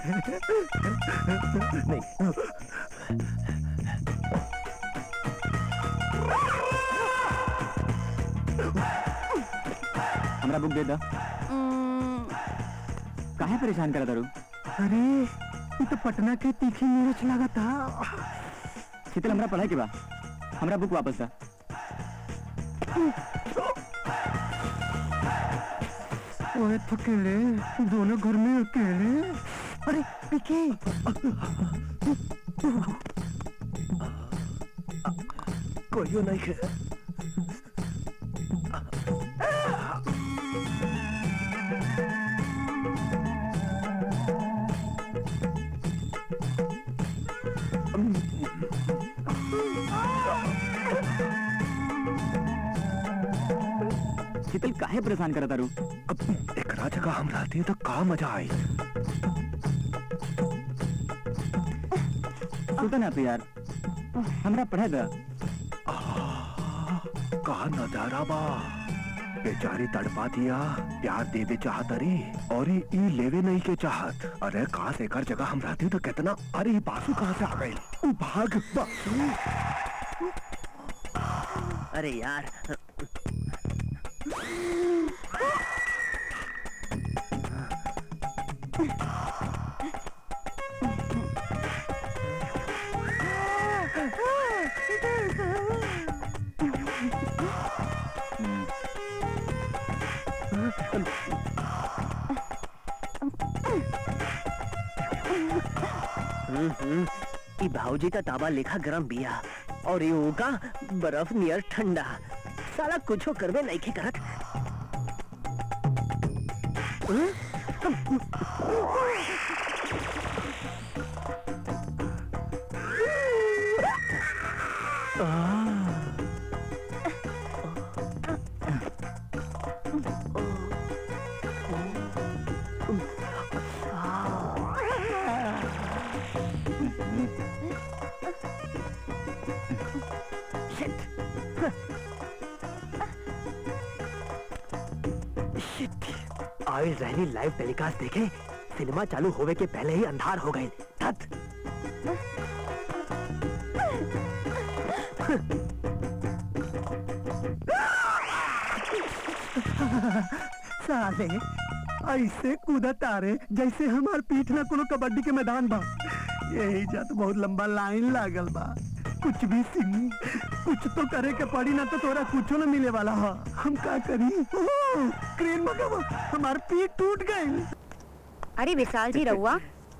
नहीं। हमरा बुक दे दा। काहे परेशान करा तारू? अरे ये तो पटना के तीखी मिर्च लगा था। शीतल हमरा पढ़ाई के बा, हमरा बुक वापस दा। ओए थकेले, दोनों घर में अकेले। अरे पीके कोई नहीं है। शीतल काहे परेशान करा तारू? अब एक जगह हम रहते तो का मजा आई। सुल्तान आप यार, हमरा पढ़े दा। का नजारा बा, बेचारी तड़पा दिया, प्यार देवे चाहत अरे और ई लेवे नहीं के चाहत। अरे कहाँ से कर जगह हम रहते तो कितना। अरे ये बासु कहाँ से आ गए? भाग बासु। अरे यार ई भाऊजी का ताबा लेखा गरम बिया और ये का बर्फ नियर ठंडा। साला कुछो करवे नहीं के करत। आयल रहनी लाइव टेलीकास्ट देखे, सिनेमा चालू होवे के पहले ही अंधार हो गए। साले ऐसे कूदा तारे जैसे हमार पीठ ना कोनो कबड्डी के मैदान बा। यही जात बहुत लंबा लाइन लागल बा। कुछ भी सिंह, कुछ तो करे के पड़ी, ना तो तोरा कुछो न मिले वाला हा। हम का करी? क्रेन मंगावा, हमार पीठ टूट गई। अरे विशाल जी रहुआ,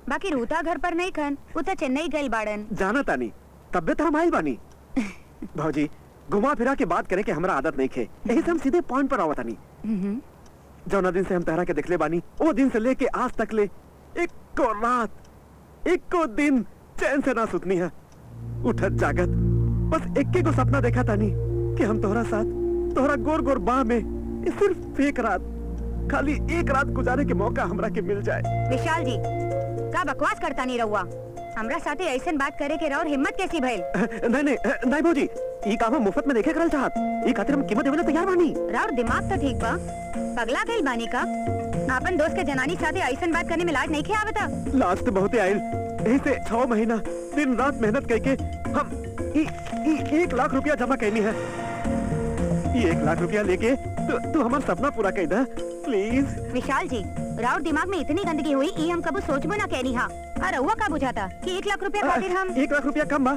बाकी रूता घर पर नहीं खन, उता चेन्नई गइल बाड़न। जाना तानी, तबियत हम आइल बानी। भौजी, घुमा फिरा के बात करे के हमरा आदत नहीं खे, यही से हम सीधे पॉइंट पर आवत तानी। जौना दिन से हम तहरा के देखले बानी, वो दिन से लेके आज तक ले एक को रात, एक को दिन चैन से ना सुतनी है। उठत जागत बस एक को सपना देखा तानी कि हम तोहरा साथ, तोहरा गोर गोर बाह में सिर्फ एक रात, खाली एक रात गुजारे के मौका हमरा के मिल जाए। विशाल जी का बकवास करता नहीं रहुआ, हमरा साथे ऐसन बात करे के और हिम्मत कैसी भइल? नहीं भौजी, ई काम हम मुफ्त में देखे करल चाहत, ई खातिर हम कीमत देवे तैयार बानी। राउर दिमाग तो ठीक बा, पगला गइल बानी का? आपन दोस्त के जनानी साथे ऐसन बात करने में लाज नहीं खे आवता? लाज तो बहुत आयल, यही से 6 महीना दिन रात मेहनत करके हम 1 लाख रुपया जमा करनी है। 1 लाख रुपया लेके तू हमारा सपना पूरा कर दे प्लीज। विशाल जी, राउर दिमाग में इतनी गंदगी हुई, ई हम कबू सोचबो ना कहनी हा। और रहुआ का बुझाता कि 1 लाख रुपया खातिर हम 1 लाख रुपया कम बा,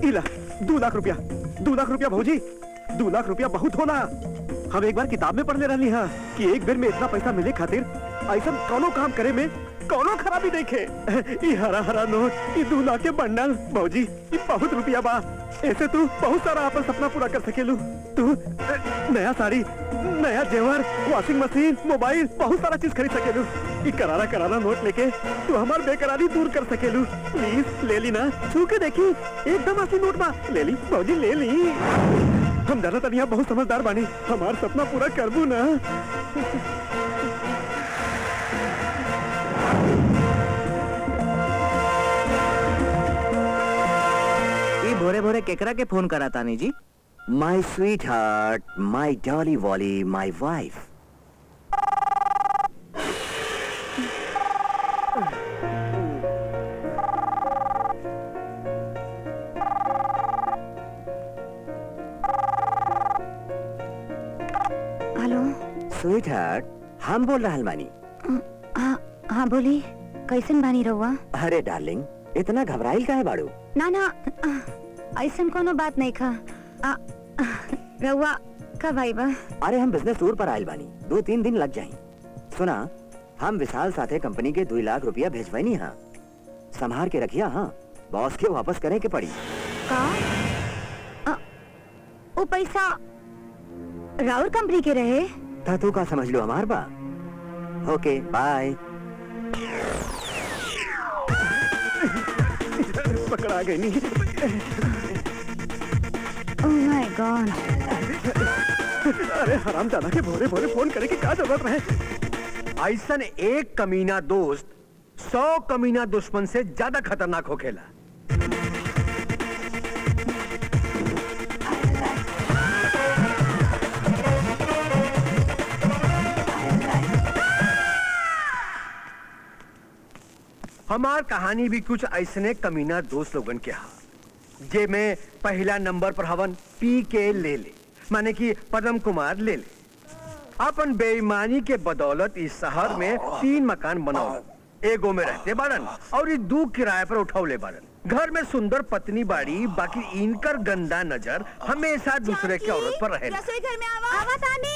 इला 2 लाख रुपया, 2 लाख रुपया भौजी, 2 लाख रुपया बहुत होला। हम एक बार किताब में पढ़ले रहनी है कि एक बेर में इतना पैसा मिले खातिर ऐसा कोनो काम करे में कोनो खराबी देखे। ये हरा हरा नोट, ये 2 लाख के बंडल भौजी, ये बहुत रुपया बा। ऐसे तू बहुत सारा अपन सपना पूरा कर सकेलू। तू नया साड़ी, नया जेवर, वॉशिंग मशीन, मोबाइल, बहुत सारा चीज खरीद सकेलू। ये करारा करारा नोट लेके तू हमार बेकरारी दूर कर सकेलू। प्लीज ले ली ना, छू के देखी, एकदम असली नोट बा। ले ली भौजी, ले ली। हम जाना तनिया बहुत समझदार बानी, हमार सपना पूरा करबू ना। भोरे भोरे केकरा के फोन करा तानी जी? My sweetheart, my dolly wally, my wife. Hello. Sweetheart, हम बोल रहल बानी। हाँ हाँ बोली, कैसन बानी रहुआ? अरे डार्लिंग, इतना घबराइल काहे बाड़ू? ना ना, ऐसन कोनो बात नहीं खा। रहुआ कब आई बा? अरे हम बिजनेस टूर पर आयल बानी, 2-3 दिन लग जाई। सुना, हम विशाल साथे कंपनी के 2 लाख रुपया भेजवानी। हाँ, संभार के रखिया। हाँ, बॉस के वापस करे के पड़ी। का? वो पैसा राउर कंपनी के रहे? ता तू का समझ लो हमार बा। ओके बाय। पकड़ा गई नहीं। Oh my God. अरे हरामजादा के भोरे भोरे फोन करे की क्या जरूरत रहे? ऐसन एक कमीना दोस्त 100 कमीना दुश्मन से ज्यादा खतरनाक होखेला। हमार कहानी भी कुछ ऐसने कमीना दोस्त लोगन के हा, जे में पहला नंबर पर हवन पी के ले माने कि पदम कुमार ले अपन बेईमानी के बदौलत इस शहर में 3 मकान बनौलन। एगो में रहते बाड़न और ये 2 किराए पर उठौले बाड़न। घर में सुंदर पत्नी बाड़ी, बाकी इनकर गंदा नजर हमेशा दूसरे के औरत पर रहे। रसोई घर में आवा तानी।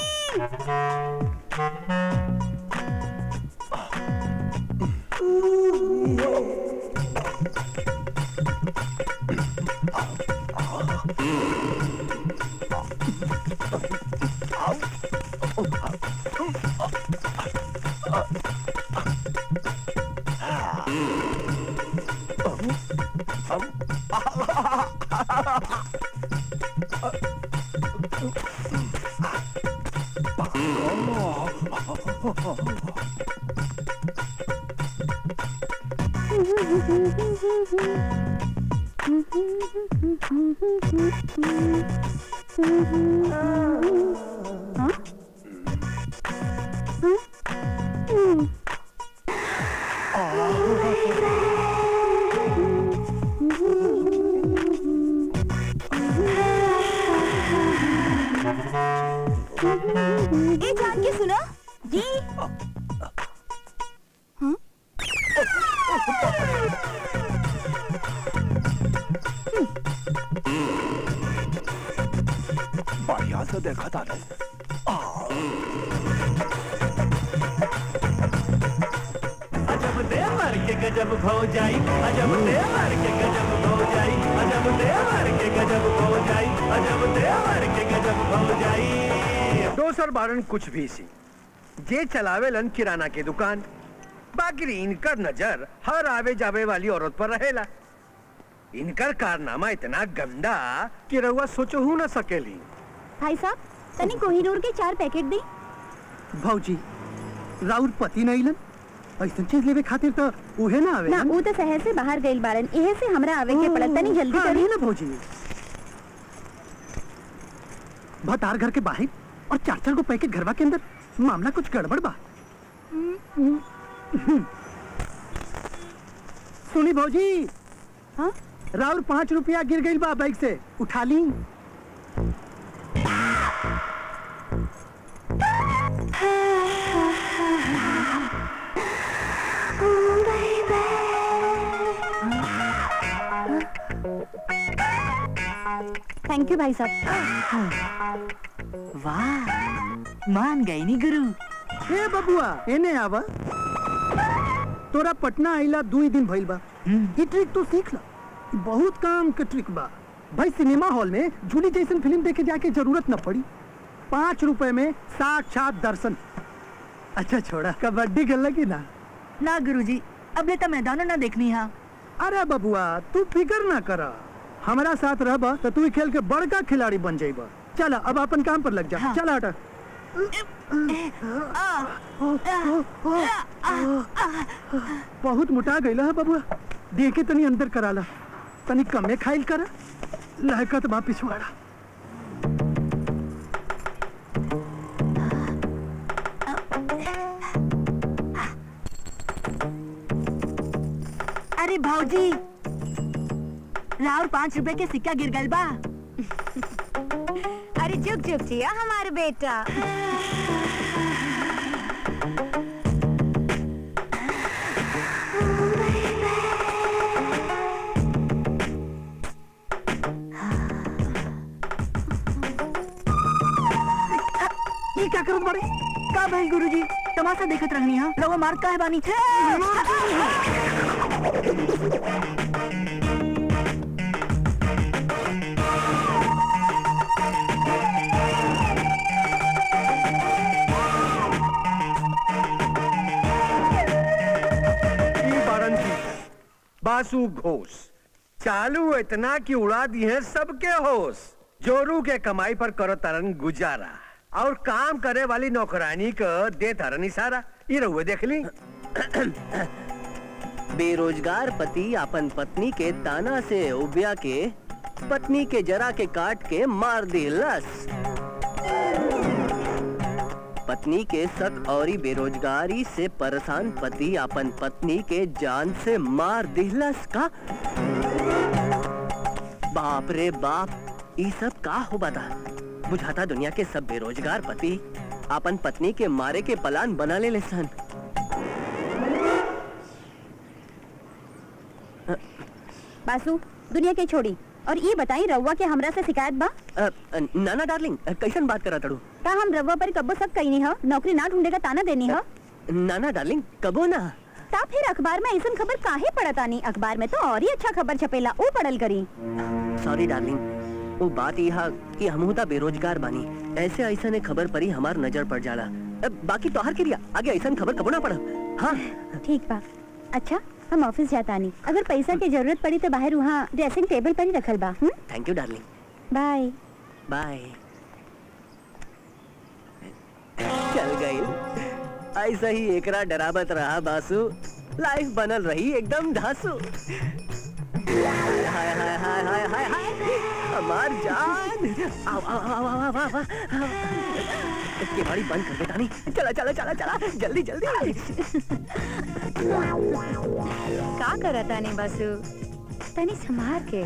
ए जान के सुनो जी। बढ़िया से देखा था। अजब देवर के गजब भौ जाई, अजब देवर के गजब भौ जाई, अजब देवर के गजब भौ जाई, अजब देवर के गजब भौ जाई। दोसर बारन कुछ भी सी, जे चलावेलन किराना के दुकान, बाकी इनकर नजर हर आवे जावे वाली औरत पर रहेला। इनकर कारनामा इतना गंदा कि रउआ सोचहू न सकेली। भाई साहब, तनी कोहिनूर के 4 पैकेट दी। भौजी, राउर पति नहीं लन, ऐसा चीज लेवे खातिर तो उहे ना आवे। ना, वो तो शहर से बाहर गइल बारन, एहे से हमरा आवे के पड़त। तनी जल्दी हाँ, करी नहीं ना भौजी। भतार घर के बाहर और 4-4 को पैकेट घरवा के अंदर, मामला कुछ गड़बड़ बा। सुनी भौजी। हाँ? राउर 5 रुपया गिर गई बा बाइक से, उठा ली। थैंक यू भाई साहब। वाह, मान गई नी गुरु। ए बबुआ, एने आवा। तोरा पटना आइला 2 दिन भइल बा। ये ट्रिक तो सीख ला, बहुत काम के ट्रिक बा भाई। सिनेमा हॉल में जूली जैसन फिल्म देखे जाके जरूरत न पड़ी। 5 रुपए में साक्षात दर्शन। अच्छा छोड़ा, कबड्डी खेल की ना? ना गुरुजी, अब तो मैदान ना देखनी है। अरे बबुआ, तू फिकर ना करा, हमारा साथ रहबा तो तू खेल के बड़का खिलाड़ी बन जाइबा। चला अब अपन काम पर लग जा। हाँ। चला हटा। बहुत मोटा गईला है बबुआ, देखे तनी अंदर कराला, तनी कमे खाइल करा, लहकत बा पिछवाड़ा। अरे भाऊजी, राउर 5 रुपए के सिक्का गिर गल बा। अरे जुग जुग जिया हमारे बेटा। ये क्या करत बाड़े? का भाई गुरुजी तमाशा देखत रहनी हा, रउआ मार काहे बानी? बासु घोष चालू इतना कि उड़ा दी है सबके होश। जोरू के कमाई पर करो तरन गुजारा और काम करे वाली नौकरानी को दे तरन इशारा। ये रहुए देख ली। बेरोजगार पति अपन पत्नी के ताना से उबिया के पत्नी के जरा के काट के मार दिलस। पत्नी के शक और बेरोजगारी से परेशान पति अपन पत्नी के जान से मार दिलस का। बाप रे बाप, ये सब का हो बता। बुझाता दुनिया के सब बेरोजगार पति अपन पत्नी के मारे के प्लान बना ले सन। बासु दुनिया के छोड़ी और ये बताई रउआ के हमरा से शिकायत बा? नाना डार्लिंग, कैसन बात करा तड़ू? का हम रउआ पर कब्बो सब कहीं हो, नौकरी ना ढूंढे का ताना देनी हो? नाना डार्लिंग, कबो ना। ता फिर अखबार में ऐसा खबर काहे पड़ता नहीं? अखबार में तो और ही अच्छा खबर छपेला, वो पढ़ल करी। सॉरी डार्लिंग, वो बात यह कि हम होता बेरोजगार बानी, ऐसे ऐसा ने खबर परी हमार नजर पड़ जाला। बाकी तोहर क्रिया आगे ऐसा खबर कबो ना पड़ा। हाँ ठीक बा। अच्छा हम ऑफिस जाता नहीं, अगर पैसा की जरूरत पड़ी तो बाहर वहाँ ड्रेसिंग टेबल पर ही रखल बा। Thank you darling, bye bye. चल गई। ऐसा ही एकरा डरावत रहा बासु, लाइफ बनल रही एकदम धासु। हाय हाय हाय हाय हाय हाय हाय हमार जान। आओ आओ आओ आओ आओ आओ। केवाड़ी बंद कर बेटा नहीं। चला चला चला चला जल्दी जल्दी। का करता नहीं बासु? तनी संभार के,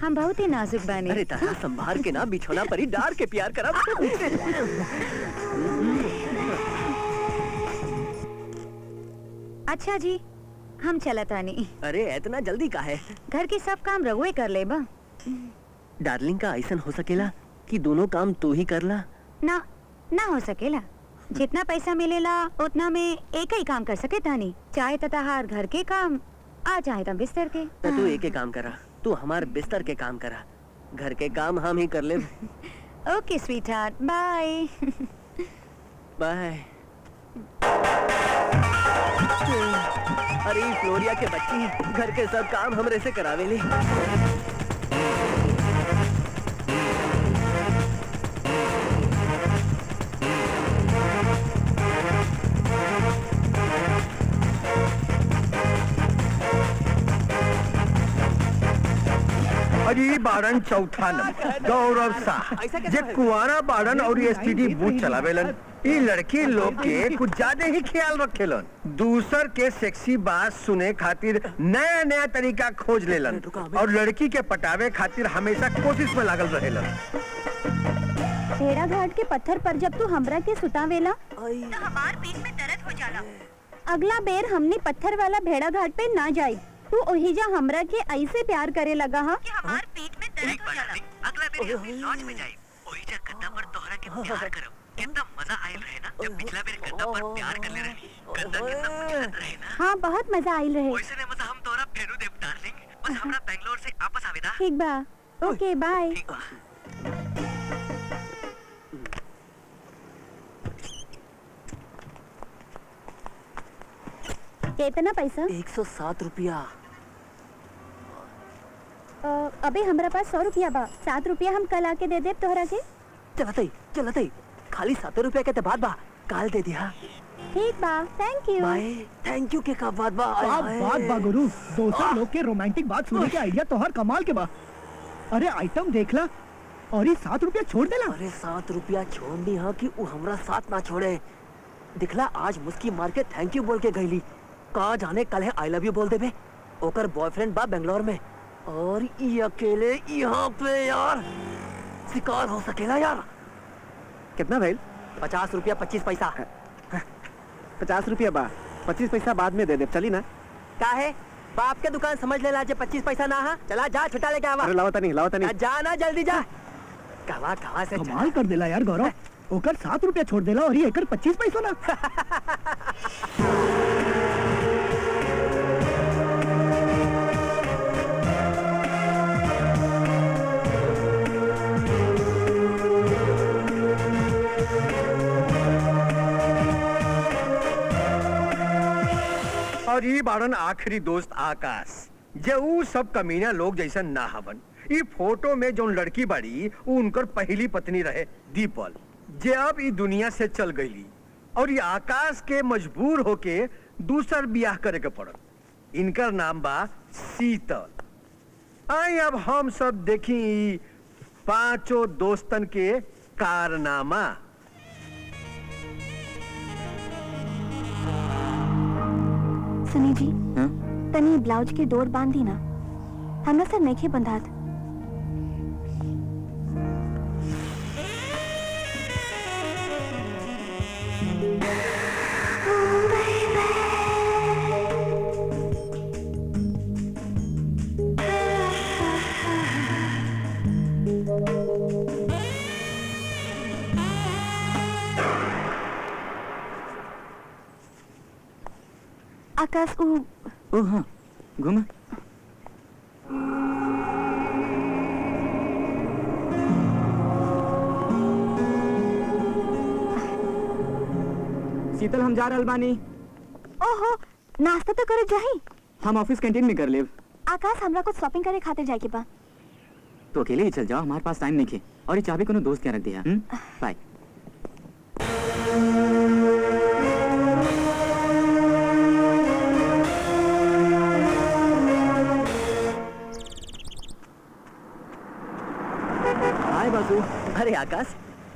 हम बहुत ही नाजुक बानी। अरे तारा संभार के ना बिछोना परी डार के प्यार करब। अच्छा जी हम चलता नहीं। अरे इतना जल्दी का है? घर के सब काम रघुए कर ले बा। डार्लिंग का ऐसा हो सकेला कि दोनों काम तू ही करला? ना ना हो सकेला। जितना पैसा मिलेला उतना में एक ही काम कर सके तानी, चाहे तताहार घर के काम आ चाहे तो बिस्तर के। तो तू एक ही काम करा, तू हमार बिस्तर के काम करा, घर के काम हम ही कर ले। ओके स्वीट हार्ट, बाय बाय। अरे फ्लोरिया के बच्ची घर के सब काम हमरे से करावेली। अजी बारन चौथा नंबर गौरव शाह जे कुआरा बारन और एसटीडी बूथ चलावेलन। ये लड़की लोग के कुछ ज्यादा ही ख्याल रखेलन, दूसर के सेक्सी बात सुने खातिर नया नया तरीका खोज लेलन और लड़की के पटावे खातिर हमेशा कोशिश में लागल रहेलन। भेड़ा घाट के पत्थर पर जब तू हमरा के सुतावेला तो हमार पीठ में दर्द हो जाला। अगला बेर हमने पत्थर वाला भेड़ा घाट पे ना जाई। तू ओहिजा हमरा के ऐसे प्यार करे लगा हा कि हमार पीठ में दर्द हो जाला। अगला बेर हम लॉज में जाई, ओहिजा गद्दा पर तोहरा के प्यार करब। कितना मजा आइल रहे ना जब पिछला बेर गद्दा पर प्यार कर ले रही। गद्दा कितना मजेदार रहे ना। हाँ बहुत मजा आइल रहे। वैसे ने मजा हम तोहरा फेरू देब डार्लिंग, बस हमरा बेंगलोर से वापस आवेदा। ठीक बा, ओके बाय। ठीक बा। कितना पैसा? 107 रुपया। अबे हमरा पास 100 रुपया बा, 7 रुपया हम कल आके दे देब तोहरा के। चलतई खाली 7 रुपया के बात बा, काल दे दिया। ठीक बा, thank you. Bye. Thank you के का बात बा? बात बा गुरु, दोस्तों लोग के रोमांटिक बात सुनने के आइडिया तो हर कमाल के बा। अरे आइटम देखला और ये 7 रुपया छोड़ देला। अरे 7 रुपया छोड़नी हा कि वो हमरा साथ ना छोड़े। दिखला आज मुस्की मार के थैंक यू बोल के गईली। का जाने कल है आई लव यू बोल देबे। ओकर बॉयफ्रेंड बा बेंगलोर में और ये अकेले यहाँ पे यार शिकार हो सकेला यार। कितना भाई? 50 रुपया 25 पैसा। 50 रुपया बा, 25 पैसा बाद में दे दे, चली ना? का है बाप के दुकान समझ लेला जे 25 पैसा ना हा। चला जा छुटा लेके आवा। अरे लावता नहीं। जा ना जल्दी जा। कहाँ से कमाल कर देला यार गौरव, ओकर 7 रुपया छोड़ देला और ये एकर 25 पैसा ना। और ये बाड़न आखिरी दोस्त आकाश, जे ऊ सब कमीना लोग जैसा ना हवन। ई फोटो में जो लड़की बाड़ी ऊ उनकर पहली पत्नी रहे दीपल, जे अब ई दुनिया से चल गईली और ये आकाश के मजबूर होके दूसर ब्याह करे के पड़ल। इनकर नाम बा शीतल। आई अब हम सब देखी ई 5 दोस्तन के कारनामा। सुनी जी, तनी ब्लाउज के डोर बांधी ना, हमरा सर नहीं बंधात। आकाश ओ हाँ, घूमा। शीतल, हम जा रहल बानी। ओहो, नाश्ता तो करे जाही। हम ऑफिस कैंटीन में कर लेब। आकाश, हमरा कुछ शॉपिंग करे खातिर जाए के बा। तो अकेले ही चल जाओ, हमारे पास टाइम नहीं है। और ये चाबी कोनो दोस्त के रख दिया। बाय। हाय बासु। अरे आकाश,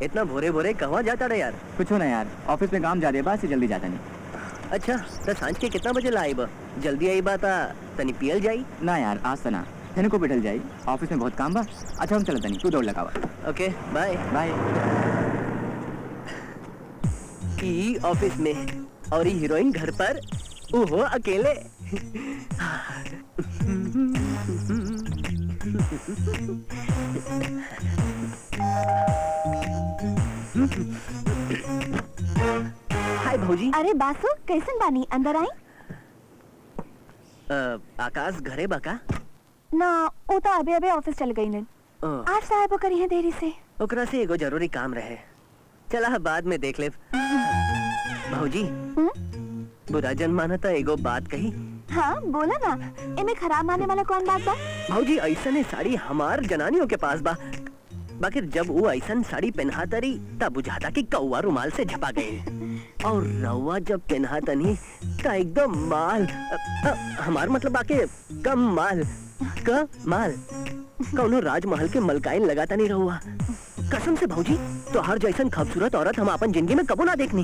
इतना भोरे भोरे कहाँ जाता रे यार? कुछ ना यार, ऑफिस में काम ज्यादा बा, से जल्दी जाता नहीं। अच्छा, तो सांझ के कितना बजे ला आईबा? जल्दी आई बात तनी पियल जाई? ना यार, आज तो ना, तेने को बैठल जाई, ऑफिस में बहुत काम बा। अच्छा हम चलता नहीं, तू दौड़ लगावा। ओके बाय बाय। की ऑफिस में और ये हीरोइन घर पर, ओहो अकेले। हाय भौजी। अरे बासु, कैसन बानी? अंदर आई। आकाश घरे बाका? ना, वो तो अबे अबे ऑफिस चल गई। आज साहब करी है देरी से। ओकरा से एगो जरूरी काम रहे। चला बाद में देख ले। भौजी, बुरा जन माना था, एगो बात कही। हाँ बोला ना, इनमें खराब मानने वाला कौन बात बा? भौजी, ऐसा साड़ी हमार जनानियों के पास बा, बाकी जब वो ऐसा साड़ी पहना तरी तब बुझाता कि कौवा रुमाल से झपा गए। और रवा जब पहना तनी ता एकदम माल, हमार मतलब बाके कम माल कौनो राजमहल के मलकाइन लगाता नहीं रहुआ। कसम से भौजी, तो हर जैसन खूबसूरत औरत हम अपन जिंदगी में कबो ना देखनी।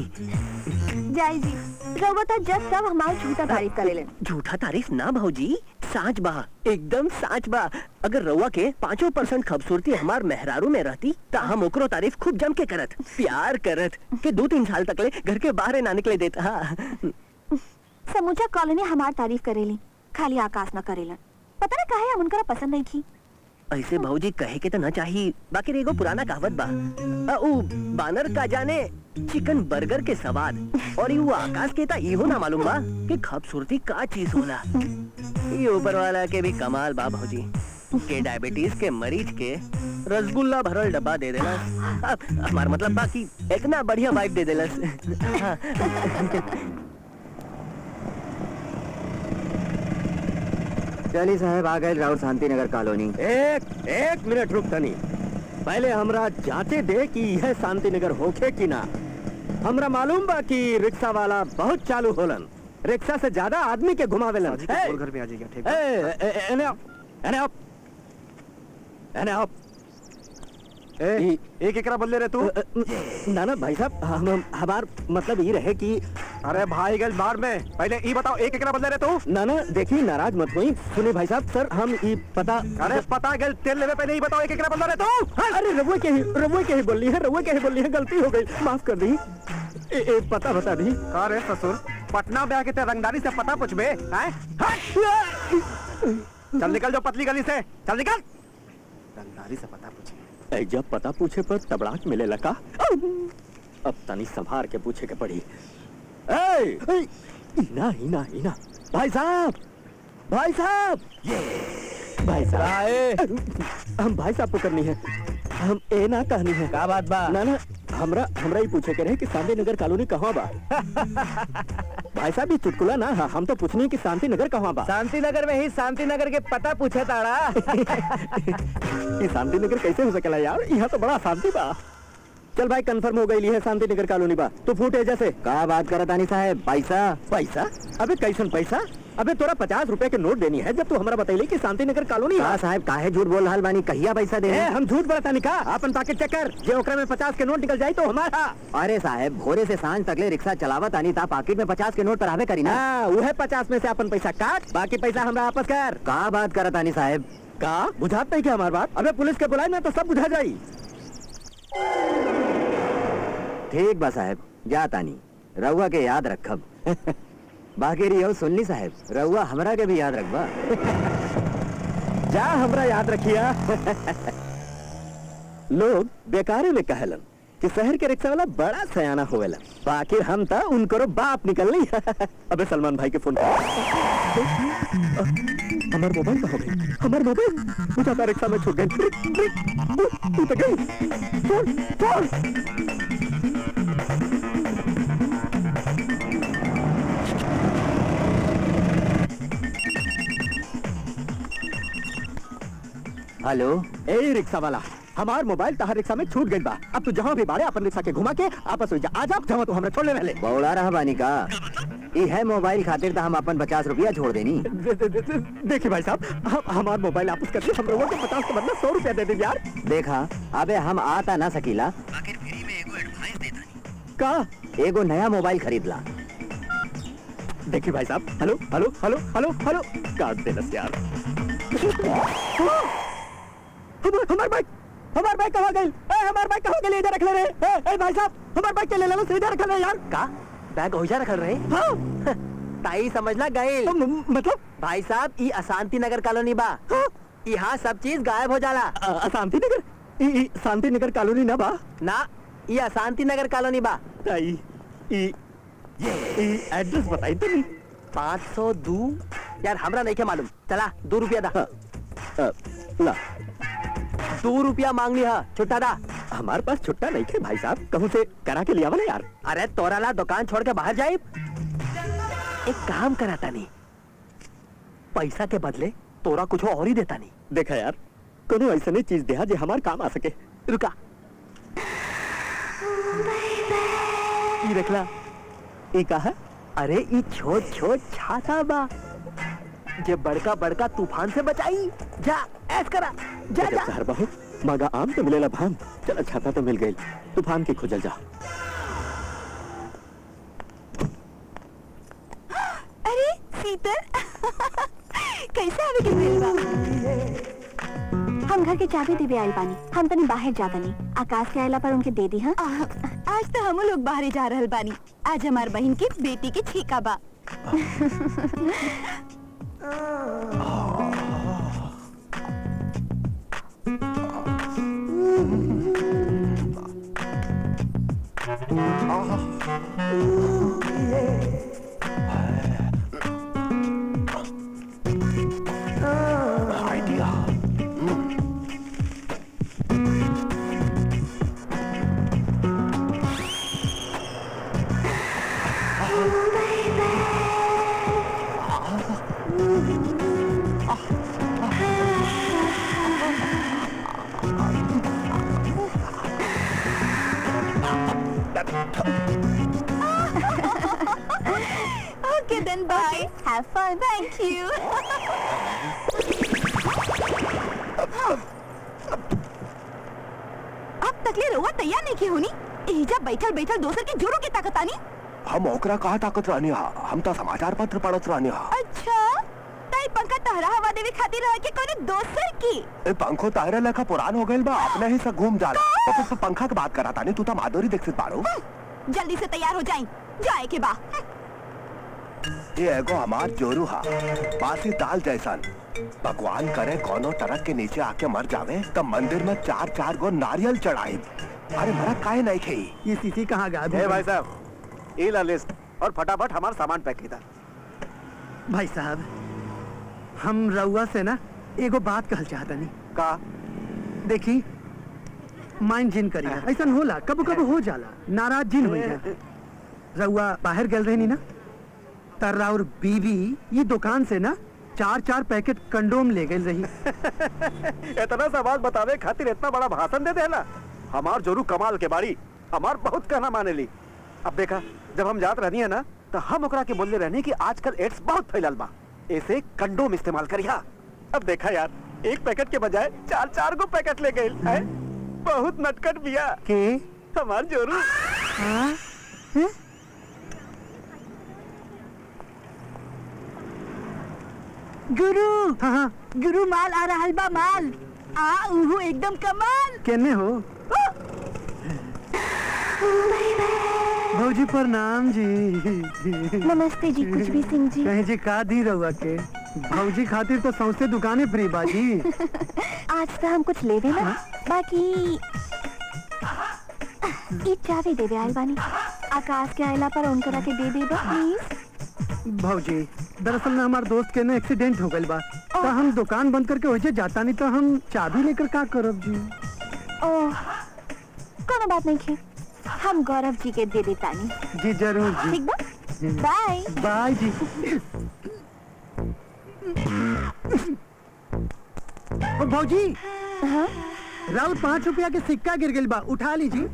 जाई जी, रउआ तो जब सब हमार झूठा तारीफ करेले। झूठा तारीफ ना भौजी, साच बा, एकदम साच बा। अगर रउआ के 5% खूबसूरती हमार मेहरारू में रहती ता हम ओकरो तारीफ खूब जम के करत, प्यार करत के 2-3 साल तक ले घर के बाहर ना निकले देता। हाँ। समूचा कॉलोनी हमार तारीफ करेली, खाली आकाश न करेलन। पता ना काहे हम उनकरा पसंद नहीं की। ऐसे भौजी कहे के तो ना चाहिए, बाकी एगो पुराना कहावत बा, ऊ बानर का जाने चिकन बर्गर के स्वाद, और ये आकाश के ता इहो ना मालूम बा कि खूबसूरती का चीज होला। ये ऊपर वाला के भी कमाल बा भौजी, के डायबिटीज के मरीज के रसगुल्ला भरल डब्बा दे देला। हमार मतलब बा कि इतना बढ़िया वाइब दे देला। चली साहब, आ गए राउर शांति नगर कॉलोनी। एक मिनट रुक तनी, पहले हमरा जांचे दे कि यह शांति नगर होखे कि ना। हमरा मालूम बा कि रिक्शा वाला बहुत चालू होलन, रिक्शा से ज्यादा आदमी के घुमावेलन। घर में आ जाएगा, ठीक है? एने आप एक एकरा बदले रहे तू। ना ना भाई साहब, हमार मतलब ये रहे कि अरे भाई गल बार में पहले ई बताओ एक एकरा बदले रे तू। ना ना देखिए नाराज मत होई, सुनिए भाई साहब सर हम ई पता। अरे पता गल तेल लेवे पहले ई बताओ एक एकरा बदले रे तू। अरे रवुए के ही बोली है, गलती हो गई, माफ कर दी। ए पता बता दी। का रे ससुर पटना में आके ते रंगदारी से पता पूछबे हैं? चल निकल जो पतली गली से, चल निकल। रंगदारी से पता पूछे, जब पता पूछे पर तबड़ाक मिले लगा। अब तनी संभार के पूछे के पड़ी। इना भाई साहब भाई साहब हम भाई साहब को करनी है, हम ए ना कहनी है। का बात बा? ना हमरा ही पूछे के रहे कि शांति नगर कॉलोनी कहाँ बा। भाई साहब ये चुटकुला ना, हम तो पूछनी है कि शांति नगर कहाँ बा। शांति नगर में ही शांति नगर के पता पूछे ताड़ा। ये शांति नगर कैसे हो सकेला यार, यहाँ तो बड़ा शांति बा। चल भाई कंफर्म हो गई है शांति नगर कॉलोनी बा। तो फूट है जैसे का बात करत आनी साहब। पैसा अबे कैसन पैसा? अबे तोरा 50 रुपए के नोट देनी है जब तू हमरा बतैली कि शांति नगर कॉलोनी। का साहब काहे झूठ बोल रहल बानी, कहिया पैसा दे? हम झूठ बोलता नहीं का, अपन पाकेट चेक कर, जे ओकरा में 50 के नोट निकल जाई तो हमारा। अरे साहब भोरे से सांझ तकले रिक्शा चलावत आनी ता पाकिट में 50 के नोट पर आवे करी ना। वह 50 में से अपन पैसा काट, बाकी पैसा हमरा वापस कर। का बात करत आनी साहब? का बुझात नहीं क्या हमार बात? अबे पुलिस के बुलाए ना तो सब बुझा जाई। ठीक बा साहब, जा तानी, रउआ के याद रखब। बाकी रियो सुननी साहब, रउआ हमरा के भी याद रखबा। जा हमरा याद रखिया। लोग बेकारे में कहलन कि शहर के रिक्शा वाला बड़ा सयाना होवेला, बाकी हम तो उनको बाप निकलनी। अबे सलमान भाई के फोन हमार मोबाइल कहाँ गई? हमार मोबाइल बुझाता रिक्शा में छूट गई। तू तो गई। हेलो ए रिक्शा वाला, हमार मोबाइल तहार रिक्शा में छूट गई बा। अब तू जहाँ भी बाड़े अपन रिक्शा के घुमा के आपस हो जा, आ जा जहाँ तू हमरा छोड़ने वाले। बौला रहा बानी का? ई है मोबाइल खातिर तो हम अपन 50 रुपया छोड़ देनी। देखिए भाई साहब, हमार मोबाइल वापस करके हम लोगों को 50 के बदला 100 रुपया दे दे यार। देखा अबे हम आता ना सकीला, आखिर फ्री में एगो एडवांस देता नहीं का एगो नया मोबाइल खरीद ला। देखिए भाई साहब, hello hello hello hello hello काट देना यार। हमार बाइक कहाँ गई? हमार बाइक कहाँ गई? इधर रख ले रे। भाई साहब हमार बाइक के ले लो, सीधा रख ले यार। का बैग ओइजा रखल रहे? हाँ। ताई समझला गए मतलब भाई साहब ई अशांति नगर कॉलोनी बा। यहाँ सब चीज गायब हो जाला। शांति नगर? शांति नगर कॉलोनी ना बा ना, ये अशांति नगर कॉलोनी बा। एड्रेस बताई तो नहीं। 502 यार हमरा नहीं के मालूम। चला 2 रुपया दा। ला 2 रुपया मांगनी है, छुट्टा दा। हमारे पास छुट्टा नहीं थे भाई साहब, कहूँ से करा के लिया वाले यार। अरे तोरा ला दुकान छोड़ के बाहर जाए। एक काम कराता नहीं, पैसा के बदले तोरा कुछ और ही देता नहीं। देखा यार, कोनो ऐसा नहीं चीज दिया जो हमारे काम आ सके। रुका, ये देखला, ये का है? अरे ये छोट छोट छाता बा, जे बड़का बड़का तूफान से बचाई। जा ऐस करा, जा जा। चार बाहु मांगा आम तो मिलेला भान, चल छाता तो मिल गई, तूफान के खुजल जा। अरे शीतल, कैसे आवे के भेल बा? हम घर के चाबी देवे आइल बानी, हम तनी बाहर जाता नहीं। आकाश के आइला पर उनके दे दी। हाँ आज तो हम लोग बाहर जा रहल बानी, आज हमार बहन की बेटी के छीका बा। Okay then, bye. Have fun. Thank you. अब तकले रोवा तैयार नहीं की होनी। एहिजा बैठल बैठल दोसर के जोरों की ताकत आनी। हम ओकरा कहा ताकत रहनी हा, हम तो समाचार पत्र पढ़त रहनी हा। अच्छा ताई पंखा तहरा हवा देवे खातिर रह के कोनो दोसर की ए पंखो तारे लेखा पुरान हो गइल बा, अपने ही से घूम जाला। तो फिर पंखा के बात करा तानी, तू तो माधुरी दीक्षित बाड़ू। जल्दी से तैयार हो जाई, जाए के बा। ये एगो हमार जोरू हा, बासी दाल जैसन। भगवान करे कोनो ट्रक के नीचे आके मर जावे तो मंदिर में 4-4 गो नारियल चढ़ाई। अरे मरा काहे नहीं खेई? ये सीसी कहाँ गायब ए हो भाई गई? साहब ये ला लिस्ट और फटाफट हमारा सामान पैक कीता। भाई साहब हम रउआ से ना एगो बात कहल चाहतनी। का देखी माइन जिन करिया, ऐसा होला कबो कबो हो जाला, नाराज जिन हो जा। रउआ बाहर गल रही ना, तर्रा और बीवी ये दुकान से ना 4-4 पैकेट कंडोम ले गई रही। इतना सा बात बतावे खातिर इतना बड़ा भाषण दे देला। हमार जोरू कमाल के बाड़ी, हमार बहुत कहना माने ली। अब देखा जब हम जात रहनी है ना तो हम ओकरा के बोलने रहनी कि आजकल एड्स बहुत फैलल बा, ऐसे कंडोम इस्तेमाल करिया। अब देखा यार एक पैकेट के बजाय 4-4 गो पैकेट ले गई है। बहुत नटखट बिया के हमार जोरू। हाँ? हैं? गुरु हाँ हाँ गुरु माल आ रहल बा, माल आ उहु एकदम कमाल। केने हो? भौजी प्रणाम जी। नमस्ते जी कुछ भी सिंह जी। कहीं जी का दी रहुआ के भौजी खातिर तो सौंसे दुकानें फ्री बाजी। आज तो हम कुछ लेवे ना, बाकी ई चाबी देवे आइल बानी। आकाश के आइला पर उनकरा के दे देबा प्लीज। भौजी दरअसल ना हमार दोस्त के ना एक्सीडेंट हो गइल बा, तो हम दुकान बंद करके वजह जाता नहीं तो हम चाबी लेकर का करब जी। ओह कोनो बात नहीं खे, हम गौरव जी के दे देतानी। जी जरूर जी। ठीक बा, बाय बाय जी। ओ भौजी हाँ राउत 5 रुपया के सिक्का गिर गइल बा, उठा लीजिए।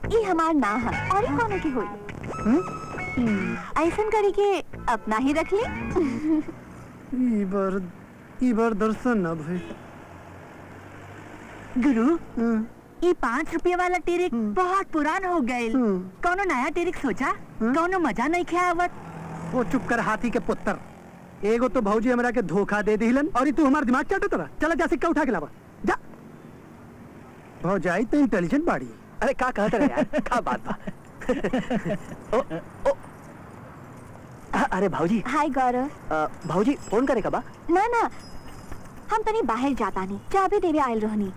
ई हमार ना है और ई कोनो की होई। ऐसन करी के अपना ही रख ली। ई बार दर्शन न भइल। गुरु हाँ, ये 5 रुपये वाला टेरिक बहुत पुरान हो गए। कौनो नया टेरिक सोचा? कौनो मजा नहीं खे आवत? वो चुप कर हाथी के पुत्र। एगो तो भौजी हमरा के धोखा दे दिलन और ई तू हमार दिमाग चाटत रहा। चला जा सिक्का उठा के लावा जा। भौजाई तो इंटेलिजेंट बाड़ी। अरे का कहते रहे यार, का बात बा। ओ, ओ, अरे भाऊजी। हाय गौरव। भाऊजी फोन करे कबा? ना ना हम तनी बाहर जाता नहीं, चाबी देवे आयल रहनी।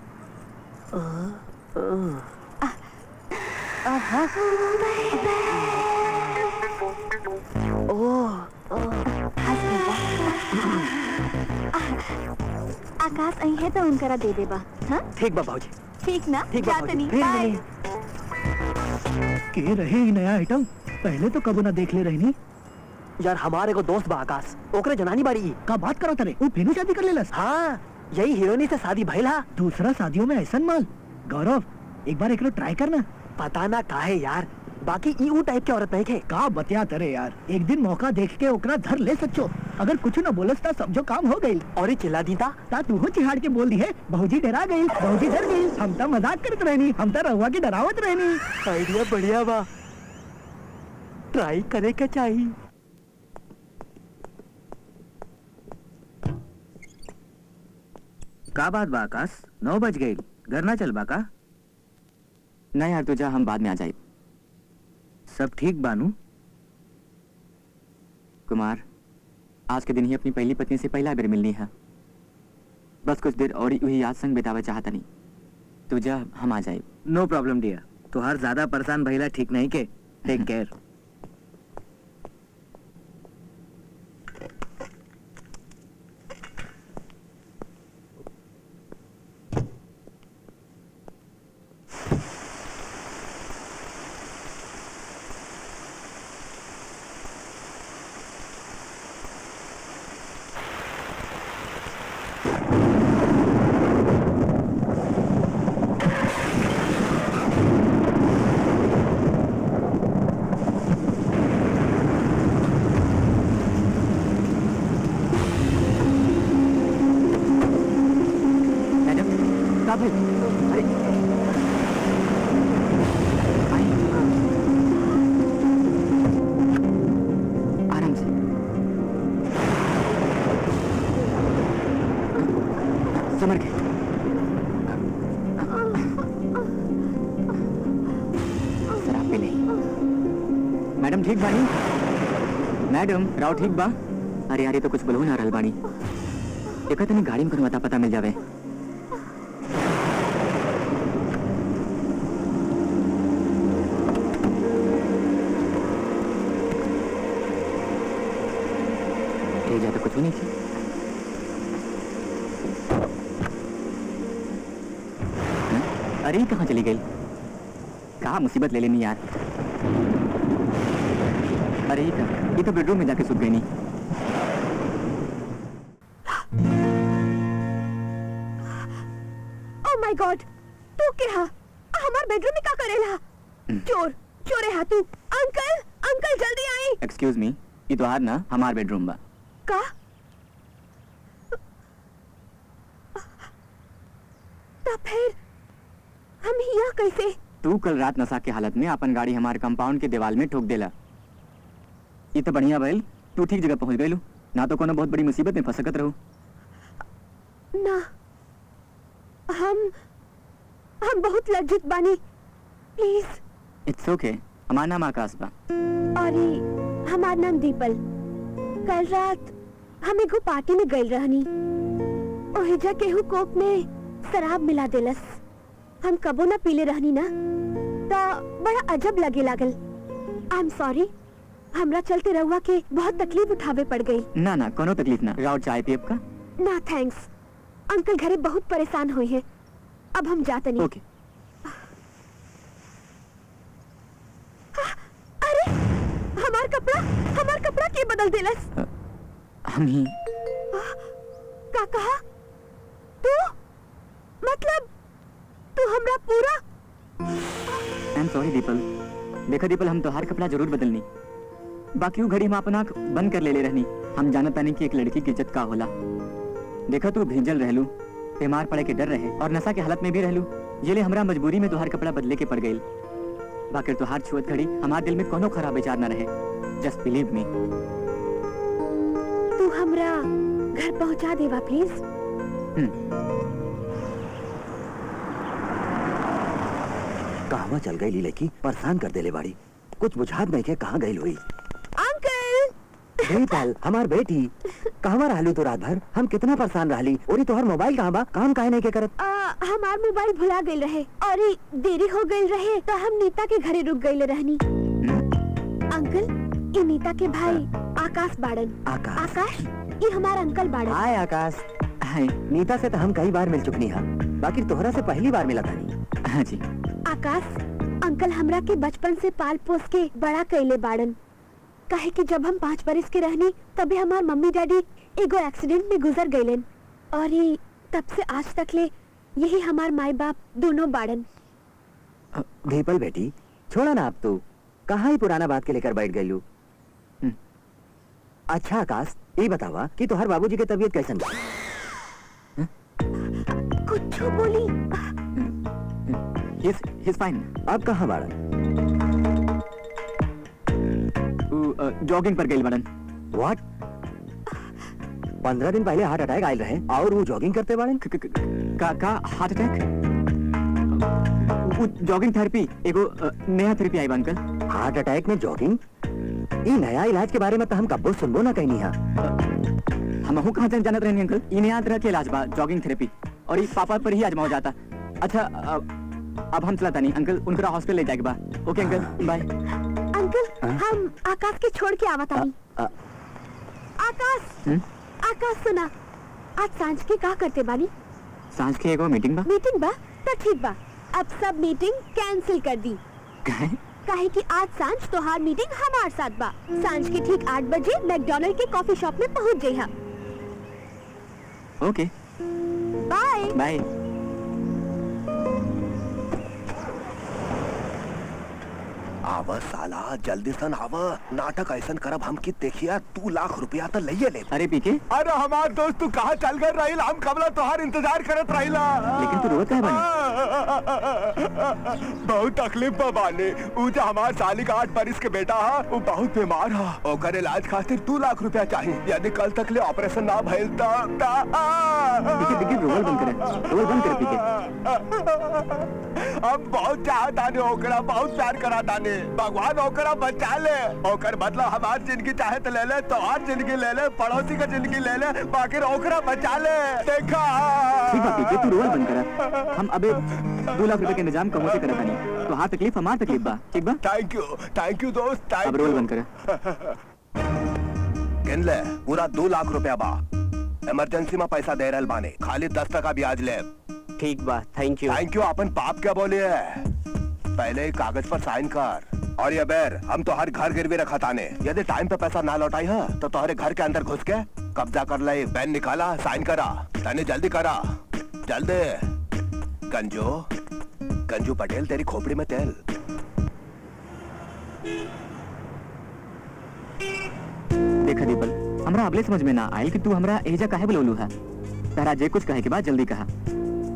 आकाश आई है तो उनकरा दे देबा। हाँ ठीक बा भाऊजी। ठीक ना, ठीक बा जाता भाऊजी, नहीं, फिर बाय। मिलेंगे। के रहे ई नया आइटम, पहले तो कबो ना देख ले रहनी। यार हमारे को दोस्त बा आकाश, ओकरे जनानी बाड़ी ई। का बात करो तरे, वो फिर शादी कर लेलस। हाँ यही हीरोइनी से शादी भइल हा। दूसरा शादियों में ऐसा माल। गौरव एक बार एकरो ट्राई करना। पता ना काहे यार, बाकी ई ऊ टाइप के औरत नहीं खे। का बतिया तरे यार, एक दिन मौका देख के ओकरा धर ले सचो। अगर कुछ न बोलस ता समझो काम हो गई। और ही चिल्ला दी था। ता तू हो चिहाड़ के बोल दी है, भौजी डरा गई, भौजी डर गई। हम तो मजाक करत रहनी, हम तो रहुआ की डरावत रहनी। आइडिया बढ़िया बा, ट्राई करे के चाहिए। का बात बा आकाश, 9 बज गई, घर ना चल बा का? नहीं यार तुझा, हम बाद में आ जाए। सब ठीक बानू? कुमार आज के दिन ही अपनी पहली पत्नी से पहला बेर मिलनी है। बस कुछ देर और वही याद संग बितावा चाहता नहीं। तुझा हम आ जाए। नो प्रॉब्लम डियर, तो हर ज्यादा परेशान भइला ठीक नहीं के। Take care. ठीक बानी? मैडम राव ठीक बा? अरे यार ये तो कुछ बोलू ना रहल बानी। एक तनी गाड़ी में कोनो पता मिल जावे। ये जा तो कुछ भी नहीं थी। अरे कहाँ चली गई? कहाँ मुसीबत ले लेनी यार। अरे ये तो बेडरूम में जाके सुत गई नहीं। ओह माय गॉड, तू क्या हमार बेडरूम में क्या करेला? चोर चोर है तू। अंकल अंकल जल्दी आई। एक्सक्यूज मी, ये तो हार ना हमार बेडरूम बा। का? तो फिर हम यहाँ कैसे? तू कल रात नशा के हालत में अपन गाड़ी हमारे कंपाउंड के दीवार में ठोक देला। ये तो बढ़िया भइल, तू ठीक जगह पहुंच गइलू, ना तो कोनो बहुत बड़ी मुसीबत में फंस सकत रहू। ना, हम बहुत लज्जित बानी, प्लीज। इट्स ओके, हमार नाम आकाश बा। अरे हमार नाम दीपल। कल रात हम एगो पार्टी में गइल रहनी, ओहिजा केहू कोक में शराब मिला देलस। हम कबो ना पीले रहनी ना, तो बड़ा अजब लगे लागल। आई एम सॉरी, हमरा चलते रहुआ के बहुत तकलीफ उठावे पड़ गई। ना ना कोनो तकलीफ ना। राव चाय पियब का? ना थैंक्स, अंकल घरे बहुत परेशान हुए हैं। अब हम जाते नहीं। ओके। अरे हमार कपड़ा के बदल देलस? हम ही। का कहा? तू मतलब तू हमरा पूरा? आई एम सॉरी दीपल। देखा दीपल, हम तो हर कपड़ा जरूर बदलनी, बाकी वो घड़ी हम अपन आँख बंद कर ले रहनी। हम जानत नहीं कि एक लड़की की इज्जत का होला। देखा तू भेजल रहलू, बीमार पड़े के डर रहे और नशा के हालत में भी रहलू, ये ले हमरा मजबूरी में तुहार कपड़ा बदले के पड़ गई। बाकी तुहार छुअत घड़ी हमार दिल में कोनो खराब विचार न रहे। Just believe me. तू हमरा घर पहुंचा देवा प्लीज। कहवा चल गई ली लड़की, परेशान कर देले बाड़ी। कुछ बुझात नहीं के कहाँ गई हुई। अंकल बेटल हमार बेटी कहवा रहलू तो रात भर? हम कितना परेशान रहली। और तोहर मोबाइल कहाँ बा? काम काहे नहीं के करत? हमार मोबाइल भुला गई रहे और देरी हो गई रहे तो हम नीता के घरे रुक गई रहनी। अंकल ये नीता के भाई आकाश बाड़न। आकाश ये हमार अंकल बाड़न। हाय आकाश। हाय। नीता से तो हम कई बार मिल चुकनी है, बाकी तोहरा से पहली बार मिला था। हाँ जी। आकाश अंकल हमरा के बचपन से पाल पोस के बड़ा कैले बाड़न। काहे कि जब हम 5 बरस के रहनी तभी हमार मम्मी डैडी एगो एक्सीडेंट में गुजर गईलन और तब से आज तक ले यही हमार माई बाप दोनों बाड़न। दीपल बेटी छोड़ा ना, अब तू कहाँ ही पुराना बात के लेकर बैठ गई। अच्छा आकाश ये बतावा कि तोहर बाबूजी के तबीयत कैसन बा? कुछ बोली? He's fine. अब कहाँ बाड़न? जॉगिंग पर गई बाड़न। What? 15 दिन पहले हार्ट अटैक आयल रहे और वो जॉगिंग करते बाड़न? का हार्ट अटैक? जॉगिंग थेरेपी एगो नया थेरेपी आई बा अंकल। हार्ट अटैक में जॉगिंग? ये नया इलाज के बारे में तो हम कब्बो सुनबो ना कहनी है। हम कहाँ जानत रहनी अंकल। ये नया तरह के इलाज बा जॉगिंग थेरेपी, और ये पापा पर ही आजमाओ जाता। अच्छा अब हम चलाता नहीं अंकल, उनका हॉस्पिटल ले जाएगा बा। ओके अंकल बाय। अंकल हम आकाश के छोड़ के आवत आनी। आकाश आकाश सुना, आज सांझ के का करते बानी? सांझ के एगो मीटिंग बा। मीटिंग बा तो ठीक बा, अब सब मीटिंग कैंसिल कर दी। काहे कि आज सांझ तोहार मीटिंग हमार साथ बा। सांझ के ठीक 8 बजे मैकडॉनल्ड के कॉफी शॉप में पहुंच जाइहा। ओके बाय बाय। आवा साला जल्दी सन आवा, नाटक ऐसन करब हम की देखिया 2 लाख रुपया तो लइये ले। अरे पीके अरे हमार दोस्त तू कहाँ चल गए रहिल? हम कबला तोहार इंतजार करत रहिला। लेकिन तू रोत काहे बानी? बहुत तकलीफ में बानी। ऊ जो हमार साली का 8 बरिस के बेटा हा, वो बहुत बीमार हा। ओकर इलाज खातिर 2 लाख रुपया चाहिए। यदि कल तक ले ऑपरेशन ना भइल देखिए रोल बंद करे, रोल बंद करे पीके। हम बहुत चाहत आने ओकरा, बहुत प्यार करा ताने। भगवान ओकरा बचा ले। ओकर मतलब हमार जिंदगी चाहे तो ले ले, तो और जिंदगी ले ले, पड़ोसी का जिंदगी ले ले, बाकी ओकरा बचा ले। देखा ठीक है पीके, तू रोल बंद करा। हम अबे 2 लाख रुपए के इंतजाम कहाँ से करता नहीं। तो हाँ तकलीफ हमार तकलीफ बा, ठीक बा? थैंक यू दोस्त। अब रोल बंद करे। गिन ले, पूरा 2 लाख रुपया बा। इमरजेंसी में पैसा दे रहल बाने, खाली 10% ब्याज ले। ठीक बा, थैंक यू। थैंक यू अपन पाप क्या बोले है। पहले ही कागज पर साइन कर। और ये बेर हम तो हर घर गिरवी रखा ताने। यदि टाइम पे पैसा ना लौटाई है तो तुम्हारे घर के अंदर घुस के कब्जा कर ले। पेन निकाला, साइन करा। तने जल्दी करा, जल्दी। गंजू पटेल, तेरी खोपड़ी में तेल। देखा दीपल, हमरा अबले समझ में ना आयल कि तू हमरा एजा काहे बोलू है। तारा जे कुछ कहे के बाद जल्दी कहा,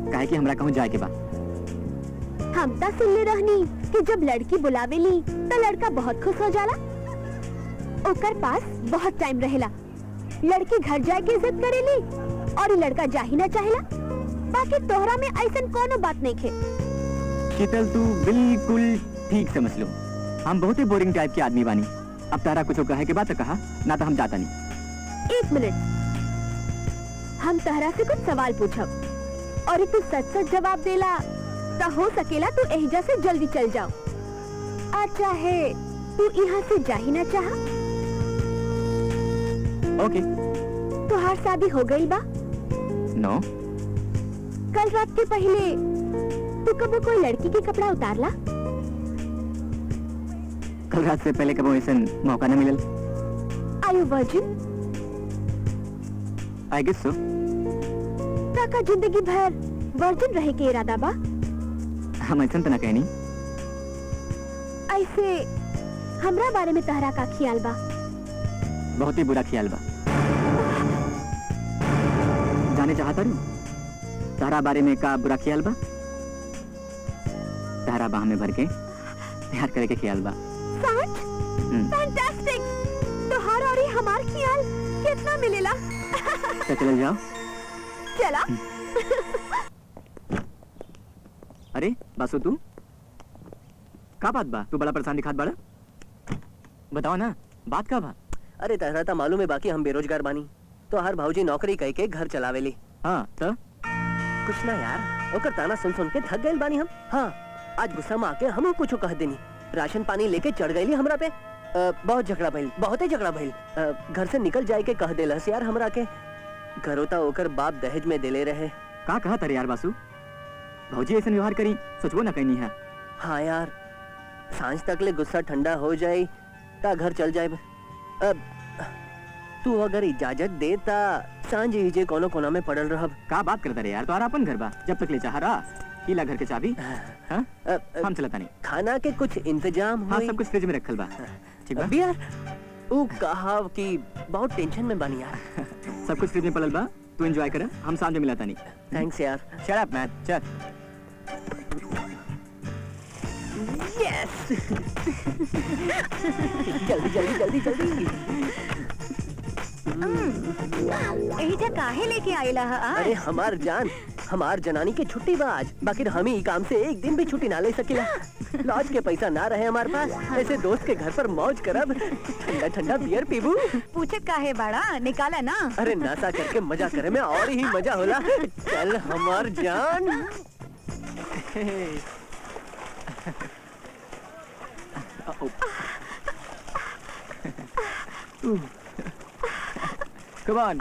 काहे कि हमरा कहूँ जाए के बाद। हम ता सुनले रहनी कि जब लड़की बुलावेली तो लड़का बहुत खुश हो जाला, ओकर पास बहुत टाइम रहेला। लड़की घर जाए के इज्जत करेली और लड़का जा ही ना चाहेला। बाकी तोहरा में ऐसन कोनो बात नहीं खे। शीतल तू बिल्कुल ठीक समझ लो। हम बहुत ही बोरिंग टाइप के आदमी बानी। अब तारा कुछ कहे के बाद तो कहा, ना तो हम जाता नहीं। 1 मिनट, हम तहरा से कुछ सवाल पूछब और तू सच जवाब देला तो हो सकेला तू एहिजा से जल्दी चल जाओ। अच्छा है, तू यहाँ से जा ही ना चाहा। ओके। तुहार शादी हो गई बा? नो। कल रात के पहले तू कबो कोई लड़की के कपड़ा उतारला? कल रात से पहले कबो ऐसा मौका न मिलल। Are you virgin? I guess so. काका जिंदगी भर वर्जिन रहे के इरादा बा? हम ऐसा तो ना कहनी। ऐसे हमरा बारे में तहरा का ख्याल बा? बहुत ही बुरा ख्याल बा। जाने चाहता रू तारा बारे में का बुरा ख्याल बा? तारा बाह में भर के प्यार करे के ख्याल बा। सच? फैंटास्टिक! तोहार और हमार ख्याल कितना मिलेला? तो चल जाओ। चला। अरे बासु, तू का बात बा? तू बड़ा परेशान दिखात बाड़ा। बताओ ना, बात का बा? अरे तहरा ता मालूम है बाकी हम बेरोजगार बानी, तो हर भाऊजी नौकरी कह के घर चलावेली। हाँ तो कुछ ना यार, ओकर ताना सुन सुन के थक गए बानी हम। हाँ, आज गुस्सा में आके हम कुछ कह देनी। राशन पानी लेके चढ़ गई हमरा पे। बहुत झगड़ा भइल, बहुत ही झगड़ा भइल। घर से निकल जाए के कह देलस यार हमरा के। घरोता ओकर बाप दहेज में देले रहे। का कहा तारे यार बासु? भौजी ऐसा व्यवहार करी सोचबो ना कहनी है। हाँ यार, सांझ तक ले गुस्सा ठंडा हो जाए ता घर चल जाए। अब तू अगर इजाजत देता सांझ ही जे कोनो कोना में पड़ल रहब। का बात करता रे यार, तो अपन घर बा, जब तक ले चाह रहा कीला घर के चाबी। हाँ? हम चलता नहीं। खाना के कुछ इंतजाम हाँ, हुई? सब कुछ फ्रिज में रखल बा। ठीक बा? अभी यार वो कहा कि बहुत टेंशन में बानी यार। सब कुछ फ्रिज में पड़ल बा, तू एंजॉय कर। हम सामने मिलाता नहीं। थैंक्स यार। शट अप मैन, चल। यस। जल्दी जल्दी जल्दी जल्दी। एहिजा काहे लेके आइला है आज? अरे हमार जनानी के छुट्टी बा आज, बाकी हम ही काम से एक दिन भी छुट्टी ना ले सकेला। लॉज के पैसा ना रहे हमारे पास, ऐसे दोस्त के घर पर मौज करब, ठंडा ठंडा बियर पीबू। पूछे काहे बड़ा, निकाला ना। अरे नशा करके मजा करे में और ही मजा होला। चल हमार जान। Come on.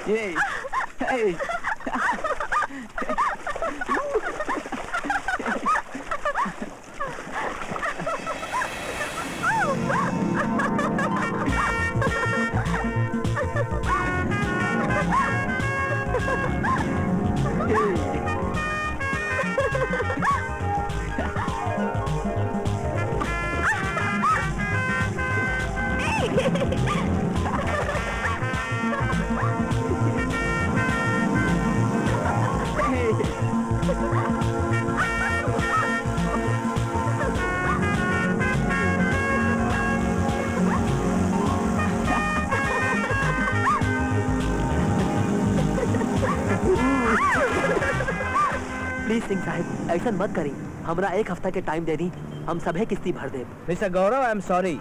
Yay. Hey. Please Singh साहब ऐसा मत करी, हमरा 1 हफ्ता के टाइम दे दी, हम सभे किस्ती भर दे। Mister Gaurav, I am sorry,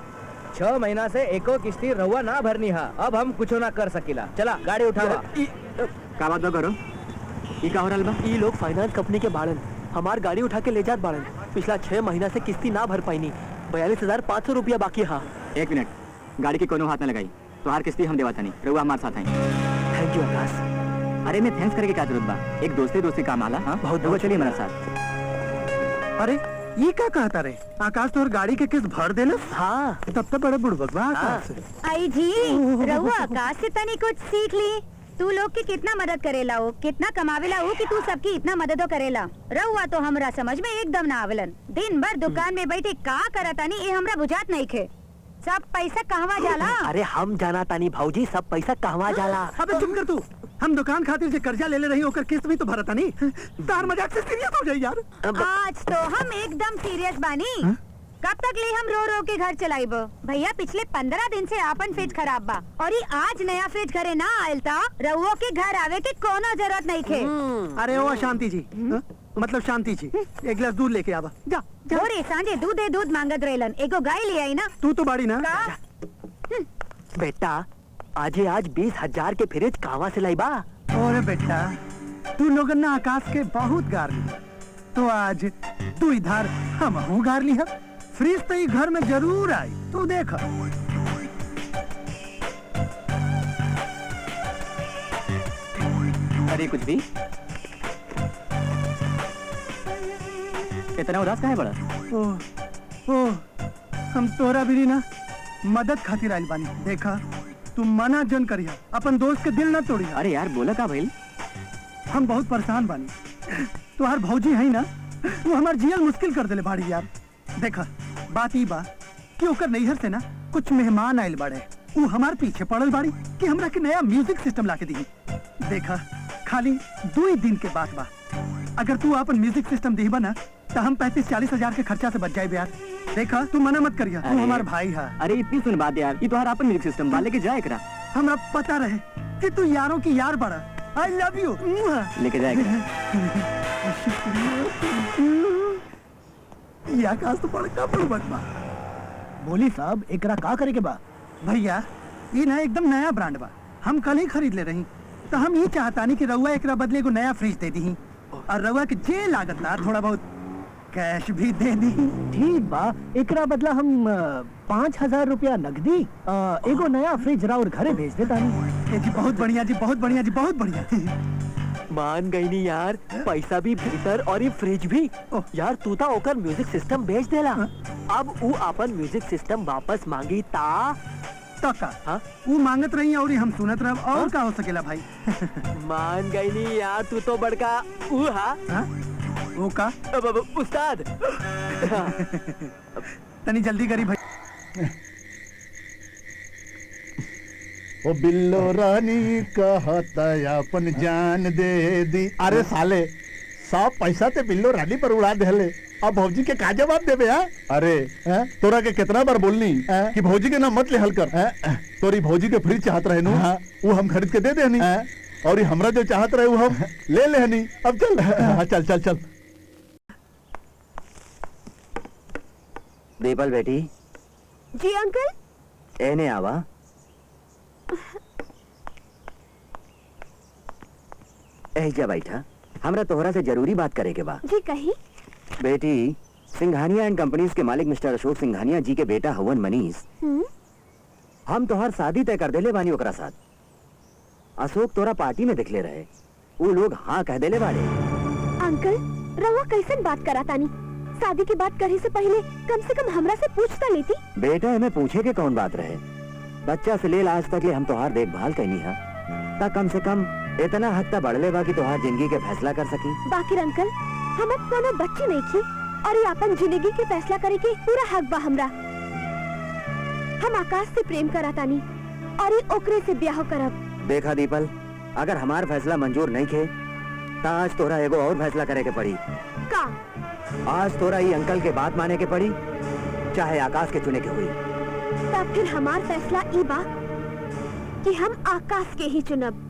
6 महीना से एको किस्ती रहुआ ना भरनी हा, अब हम कुछ ना कर सकीला। चला गाड़ी उठावा। का बात बा करो? ई का हो रहल बा? ई लोग फाइनेंस कंपनी के बाड़न, हमार गाड़ी उठा के ले जात बाड़न। पिछला 6 महीना से किस्ती ना भर पाईनी, 42,500 रुपया बाकी हा। 1 मिनट, गाड़ी के कोनो हाथ न लगाई, तो हर किस्ती हम देवाता नहीं, रहुआ हमारे साथ आई। थैंक यू आकाश। अरे मैं थैंक्स करके क्या जरूरत बा, एक दोस्ती काम आला। हाँ बहुत बहुत चलिए हमारे साथ। अरे ये क्या कहता रे? आकाश तोहर गाड़ी के किस्त भर देना? हाँ तब तो बड़ा बुड़बक बा आकाश। आई जी रहुआ आकाश से तनी कुछ सीख ली। तू लोग की कितना मदद करेला हो, कितना कमावेला हो कि तू सबकी इतना मददो करेला। रहुआ तो हमरा समझ में एकदम ना आवेलन। दिन भर दुकान में बैठे का करतानी ये हमरा बुझात नहीं खे। सब पैसा कहवा जाला? अरे हम जाना तानी भाऊजी, सब पैसा कहवा जाला। अबे चुप कर तू, हम दुकान खातिर से कर्जा ले रही होकर किस्त भी तो भरता नहीं। तार मजाक से सीरियस हो जाए यार। आज तो हम एकदम सीरियस बानी। कब तक ले हम रो रो के घर चलाइब? भैया पिछले 15 दिन से आपन फ्रिज खराब बा और ये आज नया फ्रिज घरे ना आयल ता रउओ के घर आवे के कोनो जरूरत नहीं खे। अरे ओ शांति जी, मतलब शांति जी, एक गिलास दूध लेके आवा। जा रे सांझे दूध मांगत रहेलन, एगो गाय ले आई ना। तू तो बाड़ी ना। बेटा आज 20,000 के फ्रिज कहवा से लाइबा? अरे बेटा तू लोगन ना आकाश के बहुत गार ली, तो आज तू इधर हम हूँ गार ली। फ्रिज तो ये घर में जरूर आई, तू देख। अरे कुछ भी इतना उदास काहे बड़ा? ओ हम तोरा भी ना मदद खातिर आइल बानी। देखा तू मना जन करिया, अपन दोस्त के दिल ना तोड़िया। अरे यार बोला का भाई? हम बहुत परेशान बानी। तुहार भौजी है ना, वो हमार जियल मुश्किल कर देले बाड़ी यार। देखा बात ई बा कि ओकर नैहर से ना कुछ मेहमान आइल बाड़े, वो हमार पीछे पड़ल बाड़ी कि हमरा के नया म्यूजिक सिस्टम लाके दी। देखा खाली 2 दिन के बात बा, अगर तू अपन म्यूजिक सिस्टम दीबा ना तो हम 35-40 हजार के खर्चा से बच जाए यार। देखा तू मना मत करिया, तू हमार भाई है। अरे इतनी सुन बात यार, ये तो हर अपन म्यूजिक सिस्टम लेके जाए करा। हमरा पता रहे कि तू यारों की यार बड़ा। आई लव यू। लेके जाएगा। ये आकाश तो बड़का बुड़बक बा। बोली साहब एकरा का करे के बा? भैया ये ना एकदम नया ब्रांड बा, हम कल ही खरीद ले रही, तो हम ये चाहतानी कि रउआ एकरा बदले को नया फ्रिज दे दी और रउआ के जे लागत ला थोड़ा बहुत कैश भी दे दी। ठीक बा, एकरा बदला हम 5,000 रुपया नकदी एगो नया फ्रिज राउर घरे भेज देता। जी बहुत बढ़िया जी, बहुत बढ़िया जी, बहुत बढ़िया। मान गई नी यार, पैसा भी भीतर और ये फ्रिज भी। यार तू ता ओकर म्यूजिक सिस्टम बेच देला, अब वो अपन म्यूजिक सिस्टम वापस मांगी ता का वो मांगत रही और हम सुनत रह, और का हो सकेला भाई। मान गई नी यार, तू तो बड़का वो का उस्ताद। तनी जल्दी करी भाई। ओ बिल्लो रानी कहता अपन जान दे दी। अरे साले सब पैसा ते बिल्लो रानी पर उड़ा देले, अब भौजी के का जवाब देबे? अरे तोरा के कितना बार बोलनी कि भौजी के ना मत ले हल कर। तोरी भौजी के फ्रिज चाहत रहे नु, वो हम खरीद के दे देहनी, और हमरा जो चाहत रहे वो हम ले लेहनी। अब चल चल चल चल। दीपल बेटी। जी अंकल। एने आवा। एजा बैठा, हमरा तोहरा से जरूरी बात करे के बा। जी कही। बेटी सिंघानिया एंड कंपनीज के मालिक मिस्टर अशोक सिंघानिया जी के बेटा हवन मनीष, हम तोहर शादी तय कर देले बानी ओकरा साथ। अशोक तोरा पार्टी में दिखले रहे, वो लोग हाँ कह देले बाड़े। अंकल रवा कैसन बात करा तानी? शादी की बात करे से पहले कम से कम हमरा से पूछता लेती। बेटा हमें पूछे के कौन बात रहे, बच्चा से ले आज तक ले हम तोहार देखभाल कैनी है, ता कम से कम इतना हद तक बढ़ले बा कि तोहार जिंदगी के फैसला कर सकी। बाकी अंकल हम कोनो बच्ची नहीं थी और ये अपन जिंदगी के फैसला करे के पूरा हक बा हमरा। हम आकाश से प्रेम करा तानी और ये ओकरे से ब्याह करब। देखा दीपल, अगर हमार फैसला मंजूर नहीं खे ता आज तोरा एगो और फैसला करे के पड़ी। का? आज तोरा ये अंकल के बात माने के पड़ी, चाहे आकाश के चुने के हुई। तब फिर हमार फैसला ई बा कि हम आकाश के ही चुनब।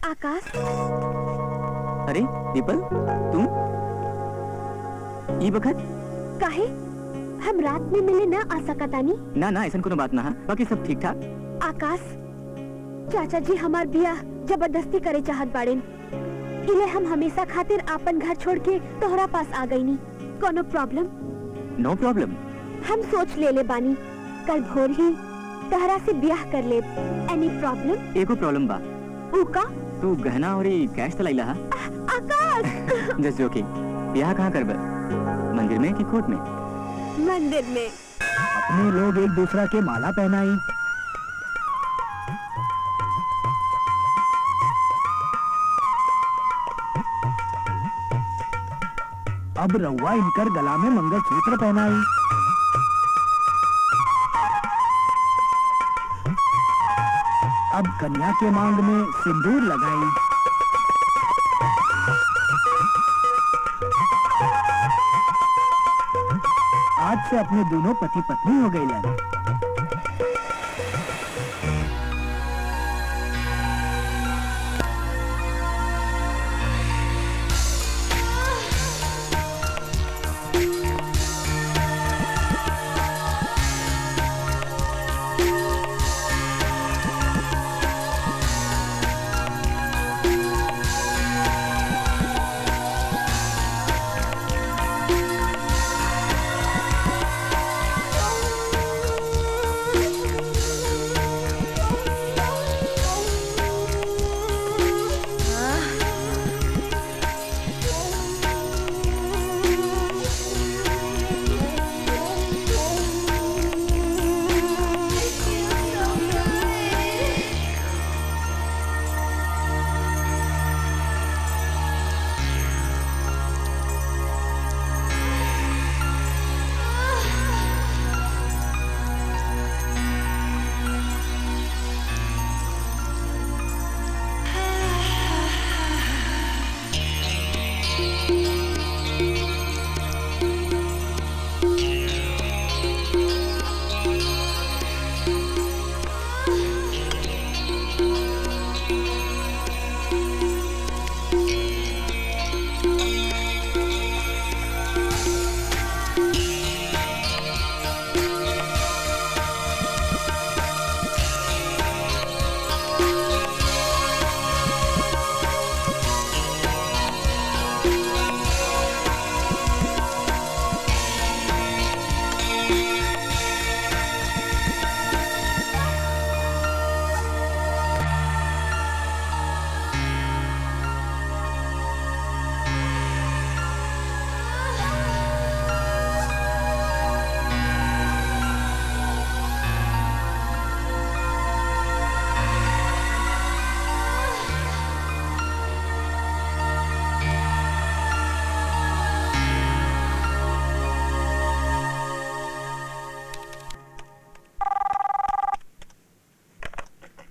आकाश, अरे दीपल, तुम ई बखत? काहे हम रात में मिले ना आ सकतानी? ना ना, ऐसा कोनो बात ना है, बाकी सब ठीक ठाक। आकाश, चाचा जी हमार बियाह जबरदस्ती करे चाहत बाड़ेन, इले हम हमेशा खातिर आपन घर छोड़ के तोहरा पास आ गईनी। कोनो प्रॉब्लम? नो प्रॉब्लम। हम सोच ले बानी कल भोर ही तहरा से ब्याह कर ले। एनी प्रॉब्लम? एको प्रॉब्लम बा। उका? तू गहना और ई कैश तलाइला हा? आकाश जस्ट जोकिंग। ब्याह कहाँ करबे? मंदिर में कि कोर्ट में? मंदिर में। अपने लोग एक दूसरा के माला पहनाई। अब रउआ इनकर गला में मंगलसूत्र पहनाई। अब कन्या के मांग में सिंदूर लगाई। आज से अपने दोनों पति पत्नी हो गई लग।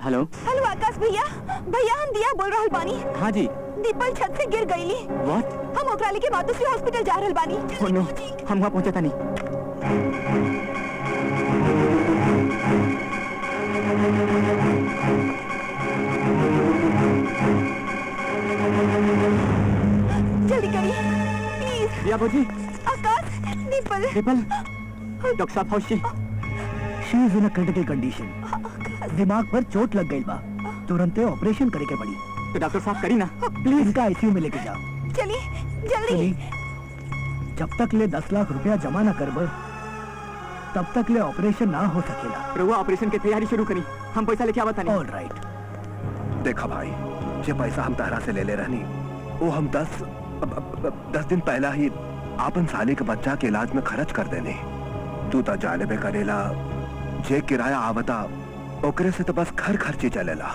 हेलो हेलो आकाश भैया, भैया हम दिया बोल रहल बानी। हाँ जी। दीपल छत से गिर गईली। व्हाट? हम ओकरा लेके मातोश्री हॉस्पिटल जा रहल बानी। ओह नो, हम वहाँ पहुँचा था नहीं। जल्दी करिए प्लीज। दिया भौजी। आकाश, दीपल। दीपल, डॉक्टर साहब हौशी। She is in a critical condition. दिमाग पर चोट लग गई बा, तुरंत ऑपरेशन करे के पड़ी। तो डॉक्टर साहब करी ना प्लीज, इनका आईसीयू में लेके जाओ। चलिए जल्दी। जब तक ले 10 लाख रुपया जमा न करब तब तक ले ऑपरेशन ना हो सकेला। रहुआ ऑपरेशन की तैयारी शुरू करी, हम पैसा लेके आवत नहीं। All right. देखा भाई, जो पैसा हम तारा से ले रहनी, वो हम 10 दिन पहला ही आपन साली के बच्चा के इलाज में खर्च कर देने। तू तो जाने पे करेला, जे किराया आवता ओकरे से तो बस घर खर्ची चलेला।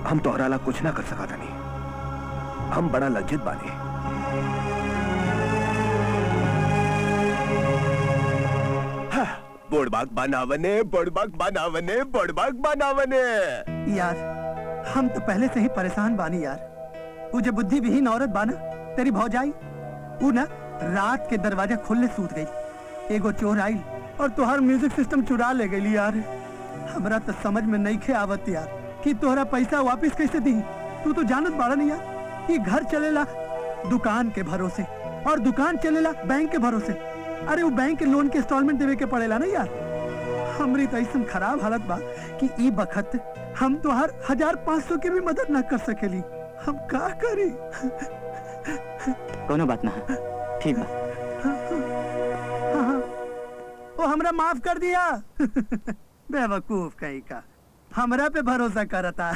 हम तोहरा ला कुछ ना कर सका नहीं। हम बड़ा लज्जित बानी। बोड़बाग बनावने, बोड़बाग बनावने, बोड़बाग बनावने। यार हम तो पहले से ही परेशान बानी यार। वो जो बुद्धि विहीन औरत बाना तेरी भौजाई, वो ना रात के दरवाजा खुले सूत गई। एगो चोर आई और तोहर म्यूजिक सिस्टम चुरा ले गई यार। हमरा तो समझ में नहीं खे आवत यार कि तोहरा पैसा वापस कैसे दी। तू तो जानत बाड़ा नहीं यार, ये घर चलेला दुकान के भरोसे और दुकान चलेला बैंक के भरोसे। अरे वो बैंक के लोन के इंस्टॉलमेंट देवे के पड़ेला ना यार। हमरी तो ऐसा खराब हालत बा कि ई बखत हम तो हर 1500 की भी मदद ना कर सकेली। हम का करी? कोनो बात ना, ठीक बा। वो हमरा माफ कर दिया। बेवकूफ कहीं का, हमरा पे भरोसा करता।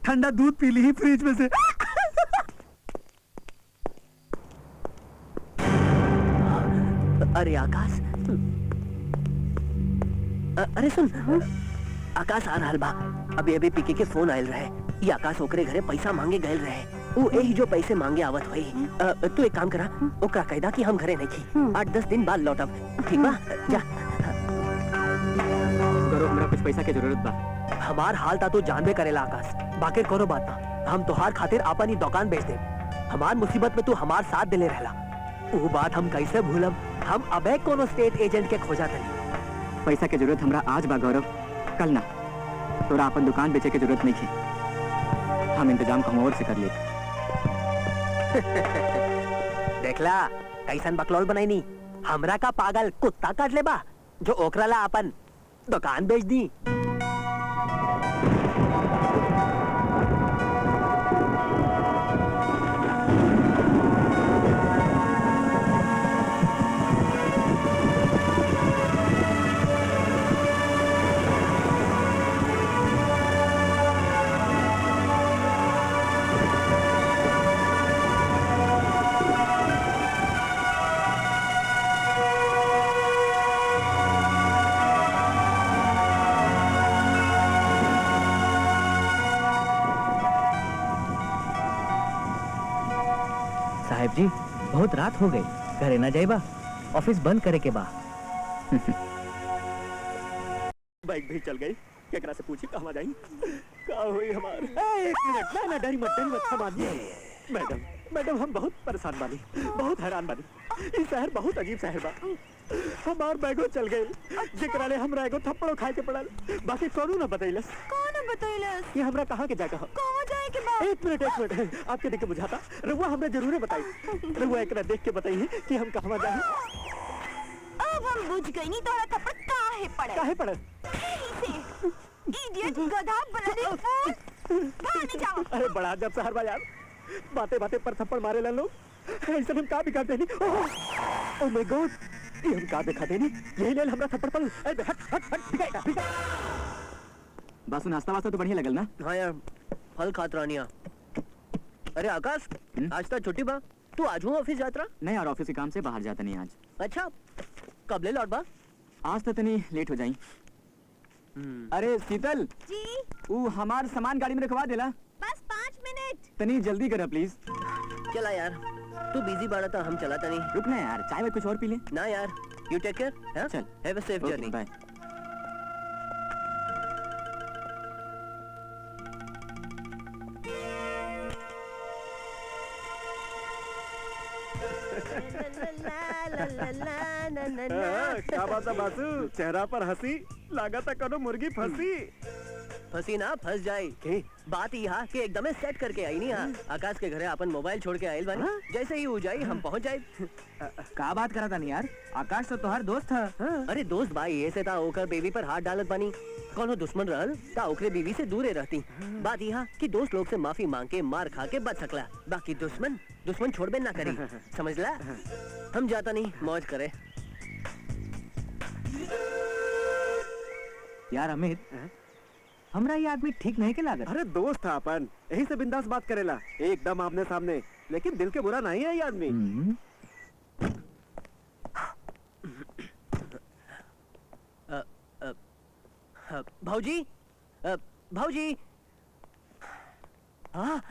ठंडा दूध पी ली फ्रिज में से। अरे आकाश, अरे सुन, आकाश आ रहा बा। अभी अभी पीके के फोन आयल रहे। ये आकाश ओकरे घरे पैसा मांगे गए रहे। वो यही जो पैसे मांगे आवत हुई। तू एक काम करा, ओकरा कहदा कि हम घरे नहीं थी, 8-10 दिन बाद लौटब, ठीक बा? जा। करो, हमरा कुछ पैसा की जरूरत बा। हमार हाल ता तो जानबे करेला आकाश। बाकी करो बात ना, हम तोहार खातिर अपन ही दुकान बेच दे। हमार मुसीबत में तू हमार साथ दिले रहला, वो बात हम कैसे भूलब? हम अबे कोनो स्टेट एजेंट के खोजा तनी। पैसा की जरूरत हमरा आज बा गौरव, कल ना। तोरा अपन दुकान बेचे की जरूरत नहीं है, हम इंतजाम कहूँ और से कर ले। देखला कैसन बकलौल बनाई नी। हमरा का पागल कुत्ता काट ले बा जो ओकरा ला अपन दुकान बेच दी। साहब जी, बहुत रात हो गई, घरे ना जाइबा, ऑफिस बंद करे के बा। बाइक भी चल गई, केकरा से पूछी कहाँ जाई? का हुई हमार? एक मिनट, ना डरी मत सामान। मैडम हम बहुत परेशान बानी, बहुत हैरान बानी। ये शहर बहुत अजीब शहर बा। हमार बैगो चल गई, जेकरा ले हमरा एगो थप्पड़ो खाए के पड़ल। बाकी कोनो ना बतैलस। ये हमरा कहाँ के जाके एक मिनट आपके देख के बुझाता। रउआ हमरा जरूर बताई। रउआ एकरा देख के बताइए कि हम कहाँ जाए। अब हम बुझ गई नहीं तोरा थप्पड़ काहे पड़ल? इडियट, गधा, ब्लडी फूल, भाग जाओ। अरे बड़ा जब शहर बा यार, बातें पर थप्पड़ मारे ला लोग। ऐसा हम का भी करते नहीं। ओह माय गॉड, ये हम का दिखा देनी? यही ले हमरा थप्पड़ पड़। अरे हट। बासु नाश्ता वास्ता तो बढ़िया लगल ना? हाँ यार, फल खात रानिया। अरे आकाश, आज तो छुट्टी बा, तू आज हूँ ऑफिस यात्रा? नहीं यार, ऑफिस के काम से बाहर जाता नहीं आज। अच्छा, कब ले लौट बा? आज तो तनी लेट हो जाई। अरे शीतल जी, वो हमार सामान गाड़ी में रखवा देला। बस 5 मिनट। तनी जल्दी करा प्लीज। चला यार, तू बिजी बाड़ा था, हम चलाता नहीं। रुक ना यार, चाय में कुछ और पी ले। ना यार, यू टेक केयर। चल, have a safe journey. Bye. क्या बात है बासु? चेहरा पर हंसी, लागत कनो मुर्गी फंसी। फंसी ना फंस जाए। बात यहाँ के एकदम सेट करके आई नहीं। हाँ, आकाश के घरे अपन मोबाइल छोड़ के आयल बानी। जैसे ही हो जाई हम पहुँच जाए। का बात करा था नहीं यार, आकाश तो तोहार दोस्त था। अरे दोस्त भाई ऐसे था, ओकर बेबी पर हाथ डालत बानी। कौनो दुश्मन रहल ता ओकरे बीवी से दूरे रहती। बात यहाँ कि दोस्त लोग से माफी मांग के मार खा के बच सकला, बाकी दुश्मन छोड़बे ना करी। समझला? हम जाता नहीं, मौज करे। यार अमित, हमरा ये आदमी ठीक नहीं के लागत। अरे दोस्त था अपन, यही से बिंदास बात करेला, एकदम आमने सामने, लेकिन दिल के बुरा नहीं है ये आदमी। भाऊजी, भाऊजी। हाँ।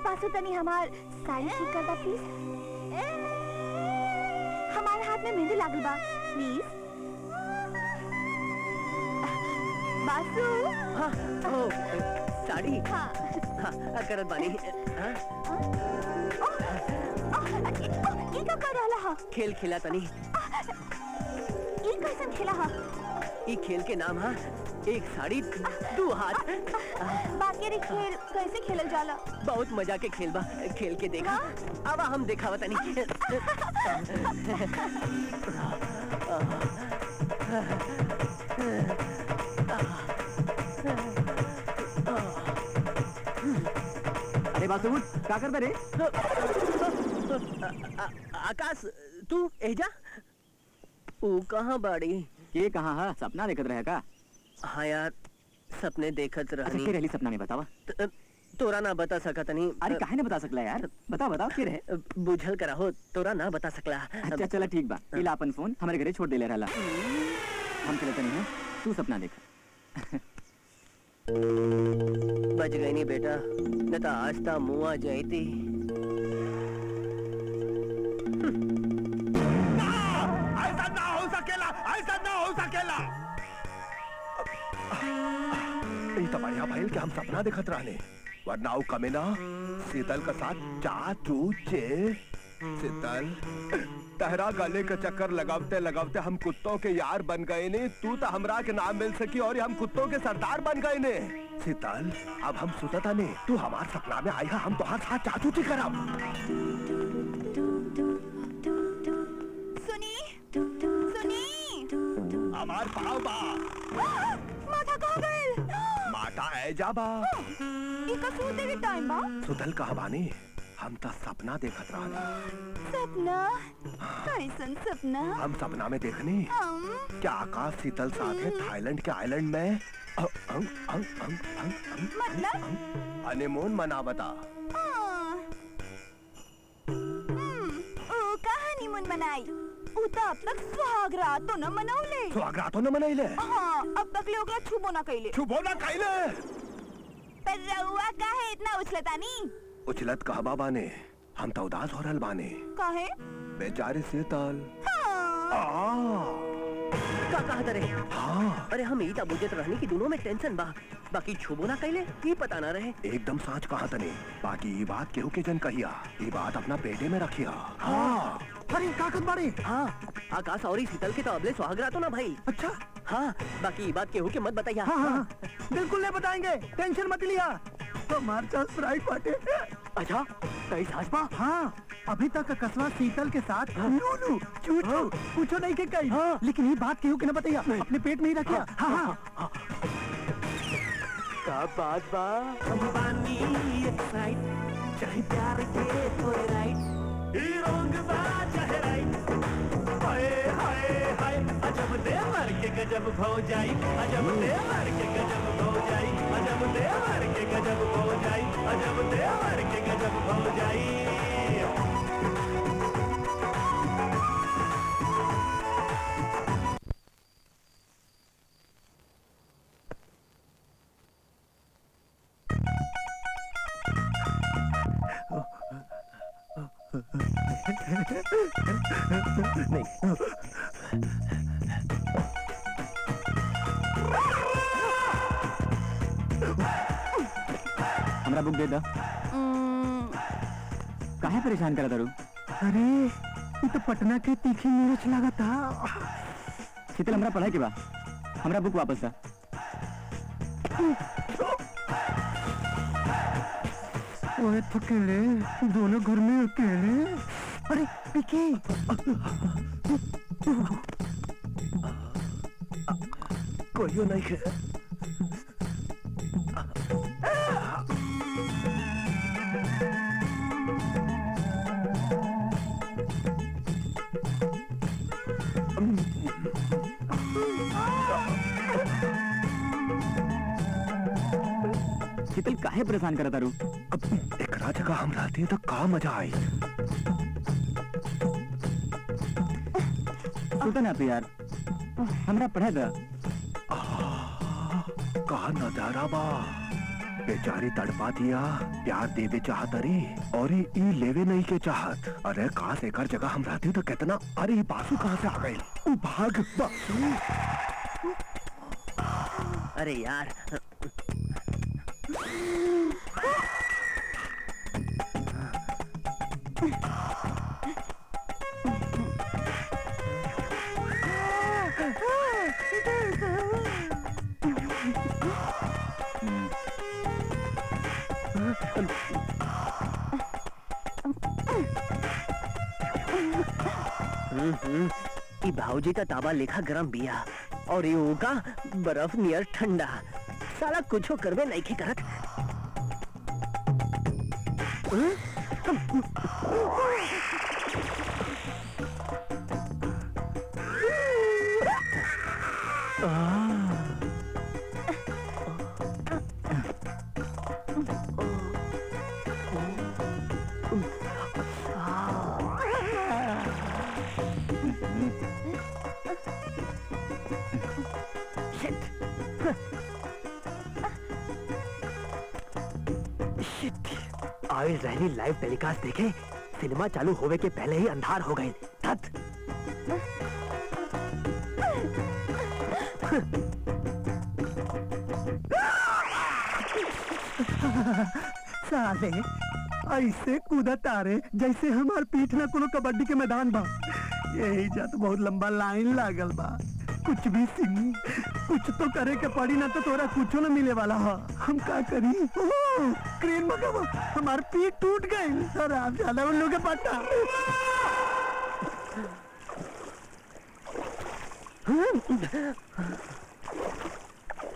पासु तनी हमार साड़ी ठीक कर दा प्लीज। हमारे हाथ में मेहंदी लागल बा, प्लीज। बासु। हाँ, ओ, साड़ी। हाँ। हाँ, करत बानी। हाँ? ये का कर रहा हा? खेल खिला तनी। ये कैसन खेला हा? ये खेल के नाम हा एक साड़ी दो हाथ। बाकी रे खेल कैसे खेलल जाला? बहुत मजा के खेल बा, खेल के देखा। अब हम दिखावत नहीं। अरे बासुबुट क्या करता रे? आकाश तू एजा वो कहाँ बाड़ी? ये कहाँ है? सपना देखत रहे का? हाँ यार सपने देखत अच्छा रहनी। के रहली सपना में बतावा। तोरा ना बता सकत नहीं। अरे काहे ने बता सकला यार? बता बताओ के रहे? बुझल करा हो तोरा ना बता सकला। अच्छा चला ठीक बा, इला अपन फोन हमारे घरे छोड़ देले रहला। हम चलते नहीं हैं, तू सपना देख। बच गई नहीं बेटा, न तो आज ता मुआ जाती। ऐसा ना हो सकेला, ऐसा ना हो सकेला। ये तो बढ़िया भाई कि हम सपना देखत रहने, वरना वो कमीना शीतल के साथ चाचू चे। शीतल तहरा गले के चक्कर लगावते लगावते हम कुत्तों के यार बन गए ने। तू तो हमरा के नाम मिल सकी और हम कुत्तों के सरदार बन गए ने। शीतल अब हम सुतता ने, तू हमारे सपना में आई है, हम तुम्हारे साथ चाचू ची करब। सुनी सुनी हमार पाव बा माथा कहाँ गइल? माता है जा बा। इका सूते के टाइम बा। सुतल कहा बानी, हम तो सपना देखत रहनी। सपना? कैसन सपना? हम सपना में देखनी क्या आकाश शीतल साथ है थाईलैंड के आइलैंड में मतलब? हनीमून मनावता। ओ का हनीमून मनाई? उ तो अब तक सुहागरात तो न मनौले। सुहागरात न मनैले? हाँ, अब तक ले ओकरा छुबो ना कइले। छुबो ना कइले? पर रउआ काहे इतना उछलतानी? उछलत कहबा बाने, हम तो उदास हो रहल बाने। काहे? बेचारे शीतल। का कहत रे? हाँ। अरे हम इता बुझत रहनी कि दोनों में टेंशन बा, बाकी छुबो ना कइले ये पता ना रहे। एकदम साच कहा तने, बाकी ये बात केहू के जन कहिया, ये बात अपना पेटे में रखिया। हाँ। अरे काकत बाड़ी। हाँ आकाश और शीतल के तो अबले सुहागरात हो ना भाई। अच्छा हाँ बाकी ये बात केहू के मत बताइया। हाँ हाँ बिल्कुल नहीं बताएंगे, टेंशन मत लिया। हमारे साथ फ्राइड बाटे। अच्छा कई सास बा? हाँ अभी तक कसवा शीतल के साथ लूलू चूचू कुछ नहीं के कही। हाँ। लेकिन ये बात केहू के न बताइया, अपने पेट में ही रखिया। हाँ हाँ का बात बा? हम बानी एक्साइट, चाहे प्यार के कोई राइट, ही रॉन्ग बा चाहे राइट। हाय हाय हाय अजब देवर के गजब भौ जाई, अजब देवर के गजब भौ जाई, अजब देवर के गजब भौ जाई, अजब देवर के गजब भौ जाई। हमरा बुक दे दा। काहे परेशान करा तारू? अरे ये तो पटना के तीखी मिर्च लगा था। शीतल हमरा पढ़ाई के बा, हमरा बुक वापस दा। ओए थकेले दोनों घर में अकेले। अरे पिके कोई नहीं है। शीतल काहे परेशान करा तारू? अब एकरा जगह हम रहते हैं तो का मजा आई। सुता ना पे यार, हमरा पढ़ा दा। का नजारा बा, बेचारी तड़पा दिया, प्यार देवे चाहत अरे और ई लेवे नहीं के चाहत। अरे काश एकर जगह हम रहते तो कितना। अरे ये बासु कहाँ से आ गई? भाग बासु। अरे यार भाऊजी का ताबा लेखा गरम बिया और ये ओका बर्फ नियर ठंडा। साला कुछो करबे नहीं के करत। आयल रहनी लाइव टेलीकास्ट देखे, सिनेमा चालू होवे के पहले ही अंधार हो गए। तत साले ऐसे कूदा तारे जैसे हमार पीठ ना कोनो कबड्डी के मैदान बा। यही जात बहुत लंबा लाइन लागल बा। कुछ भी सिंह, कुछ तो करे के पड़ी ना तो तोरा कुछो ना मिले वाला है। हम का करी? क्रेन मंगावा, हमार पीठ टूट गई। अरे आप ज्यादा उन लोग के पट्टा।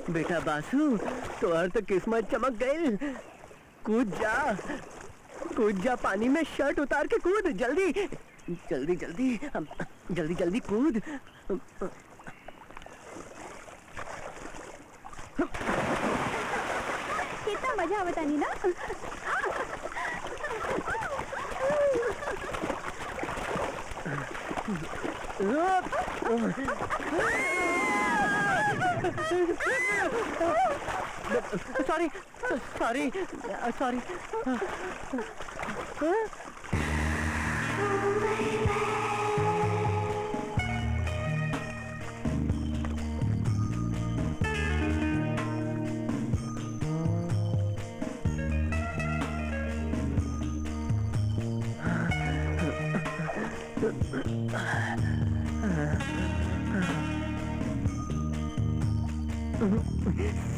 बेटा बासु, तोहर तो किस्मत चमक गई। कूद जा पानी में, शर्ट उतार के कूद। जल्दी जल्दी जल्दी जल्दी जल्दी कूद। कितना मजा आवता नहीं ना? Sorry sorry sorry.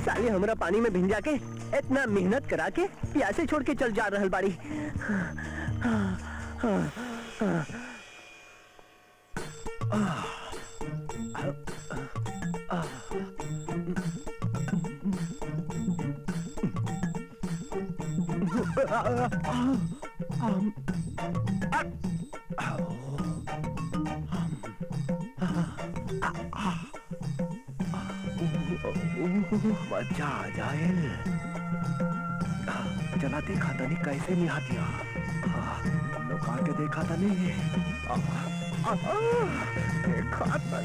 साली हमरा पानी में भिंजा के इतना मेहनत करा के प्यासे छोड़ के चल जा रहल बाड़ी। मजा आ जाए। चला देखा था नहीं कैसे नहीं दिया। लुका के देखा था नहीं। देखा था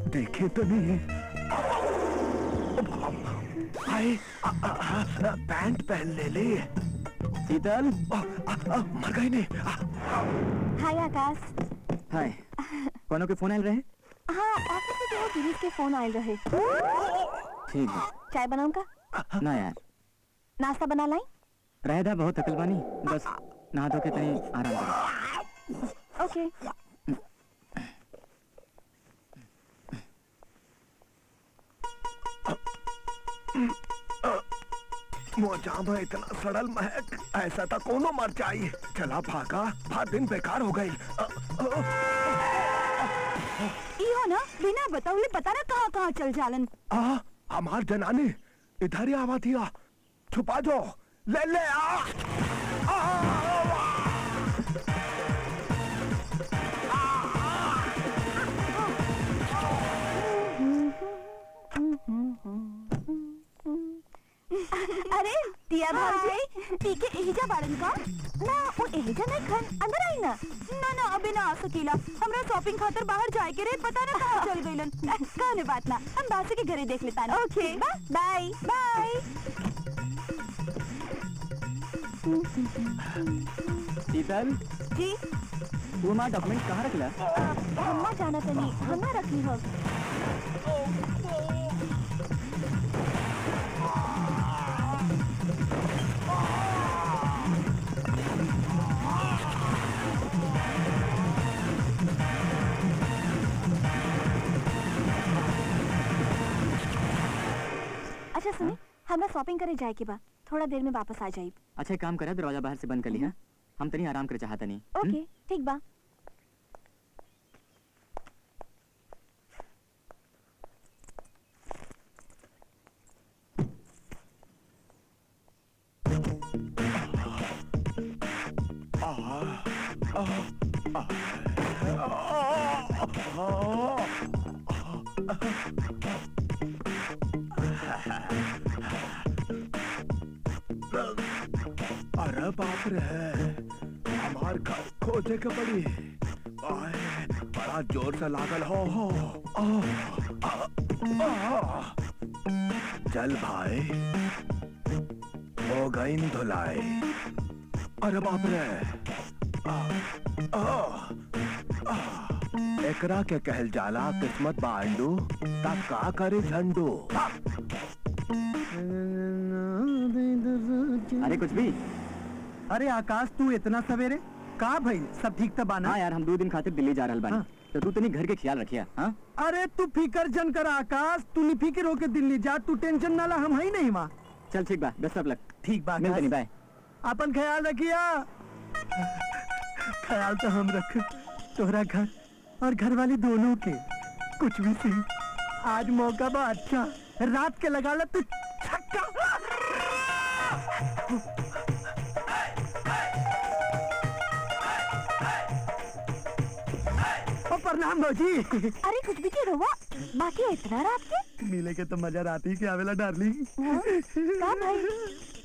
देखे तो नहीं। पैंट पहन ले। शीतल, मर गई नहीं। हाय आकाश। हाय। कोनो के फोन आयल रहे? हाँ, ऑफिस से जो गिरीश के फोन आयल रहे। ठीक है। चाय बनाऊं का? ना यार, नाश्ता बना लाई? रह था बहुत थकल बानी, बस नहा धो के तनी आराम करो। ओके। मोजा में इतना सड़ल महक, ऐसा था कोनो मर चाहिए। चला भागा, भाग दिन बेकार हो गई। इहो ना बिना बताउले पता ना कहाँ कहाँ चल जालन। हमार जनानी इधर ही आवा दिया। छुपा जो, ले ले अरे दिया भाभी, पीके एहिजा बाड़न का? ना वो एहिजा नहीं खन, अंदर आई ना। ना अबे ना आ सकीला, हमरा शॉपिंग खातर बाहर जाए के रे, पता ना कहाँ चल गइलन। कहने बात ना, हम बासु के घरे देख लेता ना। ओके बाय बाय। शीतल जी, वो हमारा डॉक्यूमेंट कहाँ रखला? हम्मा जाना तनी, हम्मा रखी हो। अच्छा सुनी, हमरा शॉपिंग करे जाए के बा, थोड़ा देर में वापस आ जाइब। अच्छा एक काम करा, दरवाजा बाहर से बंद कर लिया, हम तनी आराम करे चाहता नहीं। ओके ठीक बा। अरे बाप रे, हमार घर खोजे के पड़ी। आए, बड़ा जोर से लागल हो। चल भाई, हो गई धुलाई। अरे बाप रे, एकरा के कहल जाला किस्मत बांडू, ता का करे झंडू। अरे कुछ भी। अरे आकाश, तू इतना सवेरे का भाई? सब ठीक तो बाना? हाँ यार, हम 2 दिन खातिर दिल्ली जा रहल बानी। हाँ। तो तू तनी घर के ख्याल रखिया। हाँ अरे तू फिकर जन कर आकाश, तू नहीं फिक्र होके दिल्ली जा, तू टेंशन ना ला, हम है नहीं माँ। चल ठीक बा, बेस्ट ऑफ लक। ठीक बा, मिलते नहीं, बाय। अपन ख्याल रखिया। ख्याल तो हम रख, तोहरा घर और घर वाली दोनों के। कुछ भी सही, आज मौका बा अच्छा, रात के लगा ला तू छक्का। प्रणाम भौजी। अरे कुछ भी के रोवा, बाकी इतना रात के मिले के तो मजा आती के आवेला डार्लिंग। का भाई,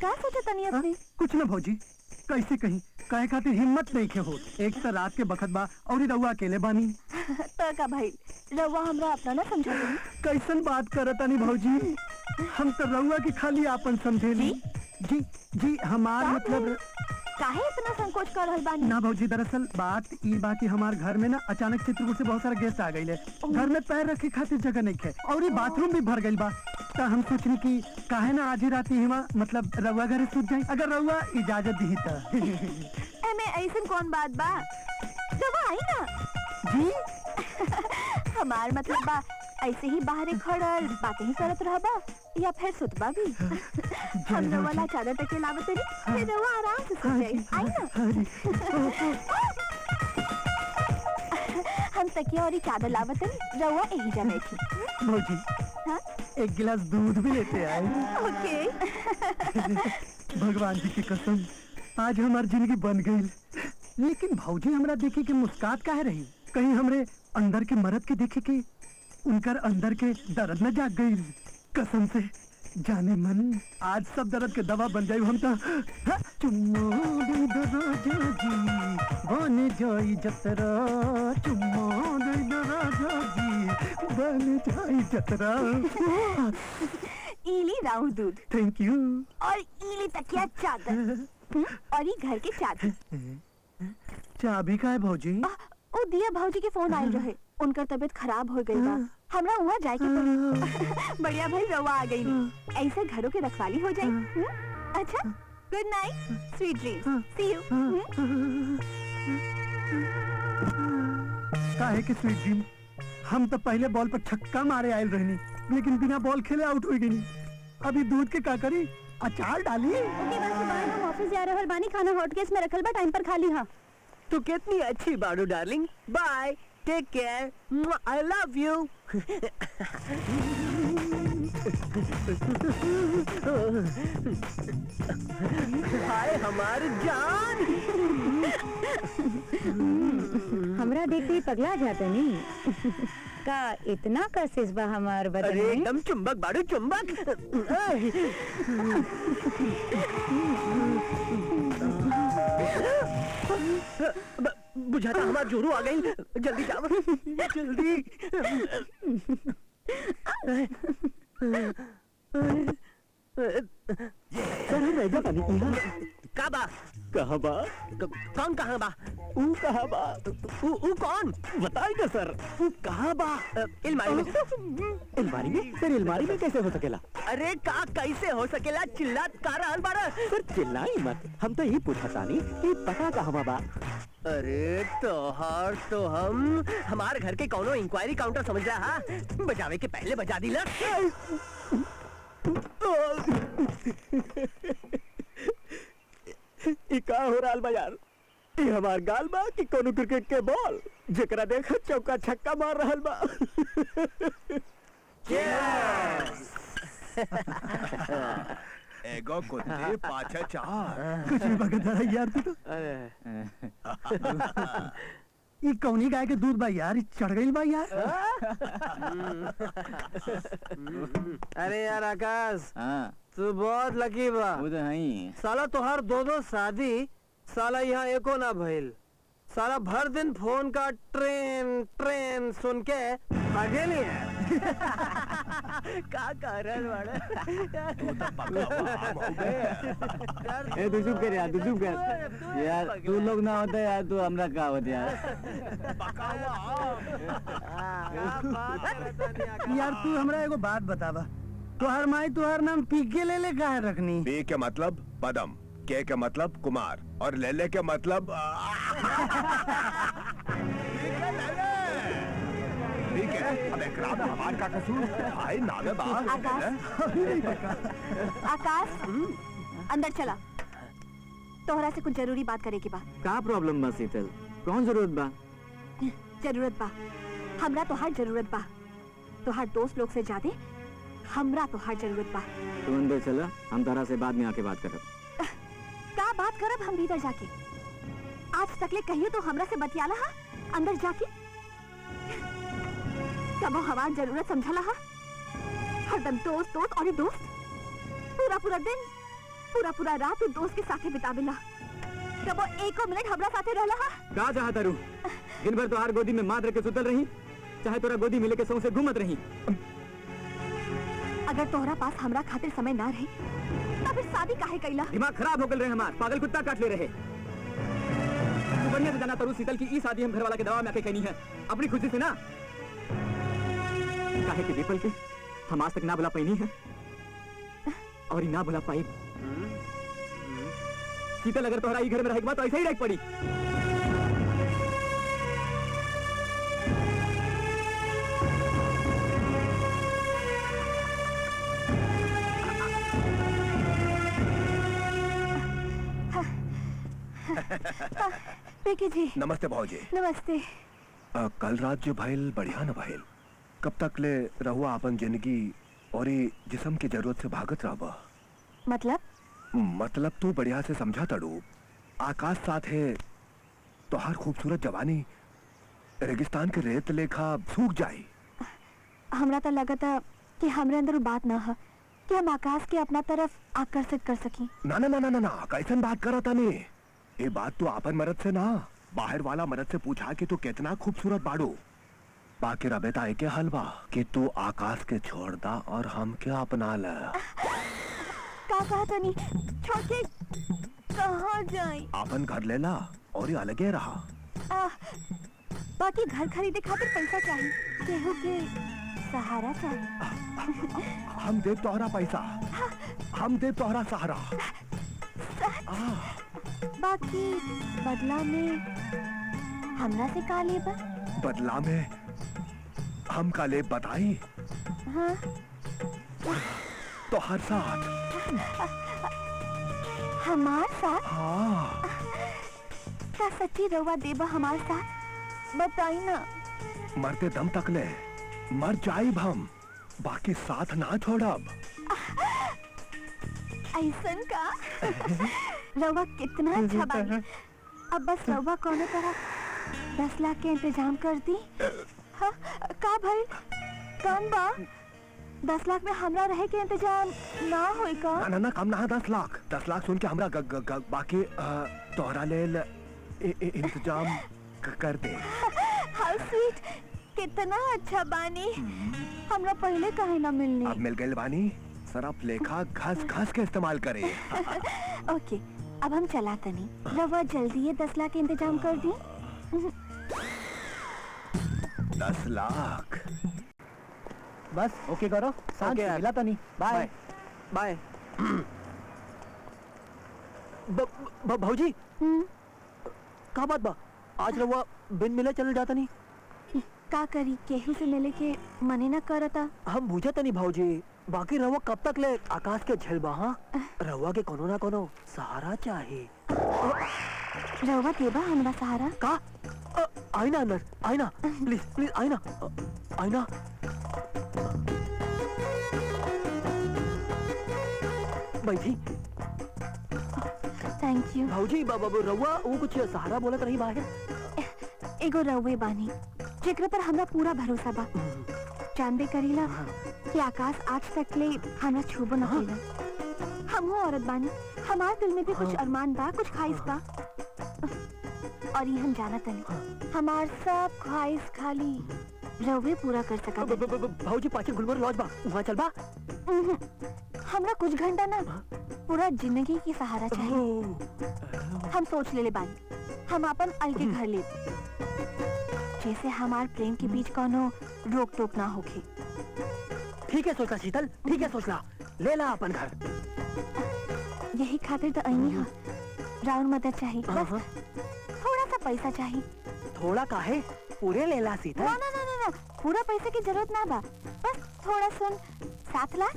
का सोचा तनी अपने? कुछ ना भौजी, कैसे कहीं कहे खातिर हिम्मत नहीं के हो। एक तो रात के बखत बा और रउआ अकेले बानी। तो का भाई, रउआ हमरा अपना ना समझा तुम? कैसन बात करत तानी भौजी, हम तो रउआ की खाली आपन समझेली। जी जी, हमार मतलब काहे इतना संकोच कर रहल बानी? ना भौजी, दरअसल बात ई बा कि हमार घर में ना अचानक चित्रकूट से बहुत सारा गेस्ट आ गए। घर में पैर रखे खातिर जगह नहीं है और ये बाथरूम भी भर गई बा। तो हम सोचनी कि काहे ना आज ही राती हिमा मतलब रउआ घर सूत जाए, अगर रउआ इजाजत दी तो। एमे ऐसन कौन बात बा, रउआ आई ना। जी हमार मतलब बा ऐसे ही बाहर खड़ल बातें ही करत रहबा या फिर सुतबा भी। हम रउआ ला चादर तक लावत रही, फिर रउआ आराम से सो जाई। आई ना। हम तकिया और चादर लावत रही, रउआ यही जा बैठी। भौजी, हाँ? एक गिलास दूध भी लेते आए। ओके। भगवान जी की कसम, आज हमारी जिंदगी बन गई। लेकिन भौजी हमरा देखे के मुस्कात काहे रही? कहीं हमरे अंदर के मर्द के देखे के उनकर अंदर के दर्द न जाग गई? कसम से जाने मन, आज सब दर्द के दवा बन जाये हम तो। चुम्मा दे दो राजा जी, बन जाई जतरा। चुम्मा दे दो राजा जी, बन जाई जतरा। इली राउर दूध। Thank you. और इली तकिया चादर। और ये घर के चादर। चाबी का है भौजी? ओ दिया भौजी के फोन आयल रहे, उनकर तबीयत खराब हो गई बा, हमरा वहाँ जाए के पड़ी। बढ़िया भाई, रवा आ गई। ऐसे घरों के रखवाली हो जाए। अच्छा, good night, sweet dreams, see you. काहे के स्वीट ड्रीम? हम तो पहले बॉल पर छक्का मारे आयल रहनी, लेकिन बिना बॉल खेले आउट हो गई। अभी दूध के का करी, अचार डाली। ओके बस, बाय, हम ऑफिस जा रहल बानी, खाना हॉट केस में रखल बा, टाइम पर खा ली। हाँ तू कितनी अच्छी बाड़ू darling. Bye, take care, I love you. हाय हमारी जान। हमरा देखते ही पगला जाते नहीं। का इतना कशिश बा हमार बदन अरे में? एकदम चुंबक बाड़ू, चुंबक। बुझाता हमार जोरू आ गई। जल्दी जाओ, जल्दी। का बा? कहाँ बा? कौन कहाँ बा? ऊ कहाँ बा? ऊ कौन? बताई ना सर, ऊ कहाँ बा? अलमारी में। अलमारी में? तेरी अलमारी में कैसे हो सकेला? अरे का कैसे हो सकेला? चिल्लात का रहल बाड़ा? सर चिल्लाई मत, हम तो यही पूछा तानी कि पता कहाँ बा? अरे तोहार तो हम हमारे घर के कौनो इंक्वायरी काउंटर समझ रहा। बजावे के पहले बजा दिला। हो रहा बा यार? ये हमार गाल बा कि कोनो क्रिकेट के बॉल जेकरा देखा चौका छक्का मार रहल बा। एगो कुत्ते पाछे चार। कुछ भी बगत रहा यार तू तो। ये कौनी गाय के दूध बा यार, ये चढ़ गई बा यार। अरे यार आकाश, हाँ तू बहुत लकी बा। वो तो है। साला तोहार दो शादी, साला यहाँ एको ना भइल। साला भर दिन फोन का ट्रेन ट्रेन सुन के भागे नहीं है। का कारण ए तू चुप कर यार, तू चुप कर यार। तू लोग ना होते यार, तू हमरा का होते यार। यार तू हमरा एगो बात बतावा, तुहार माई तुहार नाम पी के ले काहे रखनी? पी के मतलब पदम, के मतलब कुमार और लेले के मतलब ठीक है। अब एकराम हमार का कसूर भाई नावे बाहर। आकाश अंदर चला, तोहरा से कुछ जरूरी बात करे के बा। का प्रॉब्लम बा शीतल? कौन जरूरत बा? जरूरत बा, हमरा तोहार जरूरत बा। तोहार दोस्त लोग से ज्यादा हमरा तोहार जरूरत बा। तू अंदर चला, हम तारा से बाद में आके बात करब। का बात करब हम भीतर जाके? आज तकले कहियो तो हमरा से बतियाला हा अंदर जाके? कबो हमार जरूरत समझला हा? हरदम दोस्त दोस्त और दोस्त, पूरा पूरा दिन पूरा पूरा रात तू दोस्त के साथे बितावेला। कबो एको मिनट हमरा साथे रहला हा? का चाहता रू? दिन भर तोहार गोदी में मात्र के सुतल रही, चाहे तोरा गोदी मिले के सौं से घूमत रही। अगर तोहरा पास हमरा खातिर समय ना रहे तो फिर शादी काहे कैला? दिमाग खराब हो गल रहे हमार, पागल कुत्ता काट ले रहे। तू बढ़िया से जाना तारू शीतल की ई शादी हम घर वाला के दवा में आके कहनी है, अपनी खुशी से ना। काहे के दीपल के हम आज तक ना बुला पाई है और ना बुला पाई। शीतल अगर तोहरा ई घर में रहेगा तो ऐसे ही रह पड़ी। पीके जी नमस्ते भाजी। नमस्ते। कल रात जो भइल बढ़िया न भइल। कब तक ले रहुआ अपन जिंदगी और ये जिस्म की जरूरत से भागत रहा? मतलब तू बढ़िया से समझा तड़ू। आकाश साथ है तो हर खूबसूरत जवानी रेगिस्तान के रेत लेखा सूख जाए। हमरा तो लगा था कि हमरे अंदर वो बात ना है कि हम आकाश के अपना तरफ आकर्षित कर सकी। ना ना ना ना ना ना, कैसन बात करा तने? ये बात तो आपन मर्द से ना, बाहर वाला मर्द से पूछा कि तू कितना खूबसूरत बाड़ू। बाकी रबेता के हलवा कि तू आकाश के छोड़ दा और हम क्या अपना ले। का कहा तनी? छोड़ के कहाँ जाए? आपन घर ले ला और ये अलगे रहा। बाकी घर खरीदे खातिर पैसा चाहिए, केहू के सहारा चाहिए। हम दे तोहरा पैसा, हम दे तोहरा सहारा। बाकी बदला में हमरा से का लेबा? बदला में हम का ले बताई? हाँ? तो हर साथ हमार साथ? हाँ। का सच्ची रवा देबा हमार साथ? बताई ना। मरते दम तक ले मर जाइब हम, बाकी साथ ना छोड़ब। ऐसन का? रवा कितना अच्छा बानी। अब बस रवा कोनो तरह 10 लाख के इंतजाम कर दी। हाँ, का भाई? कम बा? 10 लाख में हमरा रहे के इंतजाम ना होई का? ना ना ना, कम ना 10 लाख। 10 लाख सुन के हमरा बाकी तोहरा ले इंतजाम कर दे। हाउ स्वीट, कितना अच्छा बानी। हमरा पहले काहे ना मिलनी? अब मिल गए बानी, सरफ लेखा घस घस के इस्तेमाल करे। ओके, अब हम चला तनी। रवा जल्दी ये 10 लाख के इंतजाम कर दी। 10 लाख बस ओके करो, सांझ ओके से मिला तनी। Bye bye. भाजी का बात बा? आज रवा बिन मिले चल जाता नहीं? का करी, केहू से मिले के मने ना करता। हम बुझा तनी भाजी, बाकी रवा कब तक ले आकाश के झेलबा? हाँ, रवा के कोनो ना कोनो सहारा चाहिए। रहुआ देबा हमरा सहारा का आईना अंदर आईना प्लीज प्लीज आईना आईना बैठी थैंक यू भाऊजी बाबा रउआ वो कुछ सहारा बोलत रही बाहर एगो रहुए बानी जेकरा पर हमरा पूरा भरोसा बा जानबे करीला कि आकाश आज तक ले हमरा छूबो न कइला हमहू औरत बानी हमार दिल में भी कुछ अरमान बा कुछ ख्वाहिश बा और ये हम जानत नहीं हमार सब ख्वाहिश खाली रहुए पूरा कर सका भाऊजी पाछे गुलमर लॉज बा वहाँ चल बा हमरा कुछ घंटा ना पूरा जिंदगी की सहारा चाहिए हम सोच ले बानी हम अपन अलगे घर ले जैसे हमार प्रेम के बीच कोनो रोक टोक ना होके ठीक है सोचला शीतल ठीक है सोचला ले ला अपन घर यही खातिर तो अइनी हा राउर मदद चाहिए बस थोड़ा सा पैसा चाहिए थोड़ा काहे पूरे ले ला शीतल ना ना ना ना, ना पूरा पैसे की जरूरत ना बा बस थोड़ा सुन 7 लाख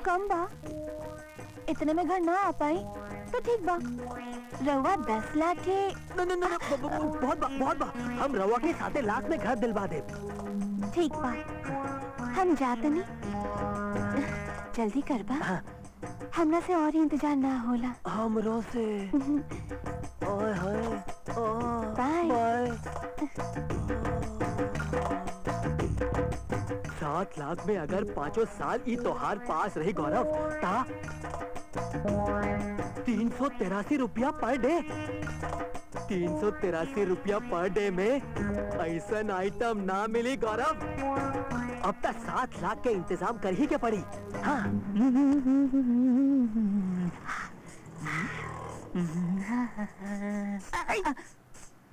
कम बा इतने में घर ना आ पाई तो ठीक बा रवा 10 लाख के बहुत बा हम रवा के 7 लाख में घर दिलवा दे ठीक बा हम जाते नहीं जल्दी कर बा हमरा से और ही इंतजार ना होला हमरो से ओए होए बाय 7 लाख में अगर 5 साल ई तोहार पास रही गौरव ता 383 रुपया पर डे 383 रुपया पर डे में ऐसा आइटम ना मिली गौरव अब तक 7 लाख के इंतजाम कर ही के पड़ी हाँ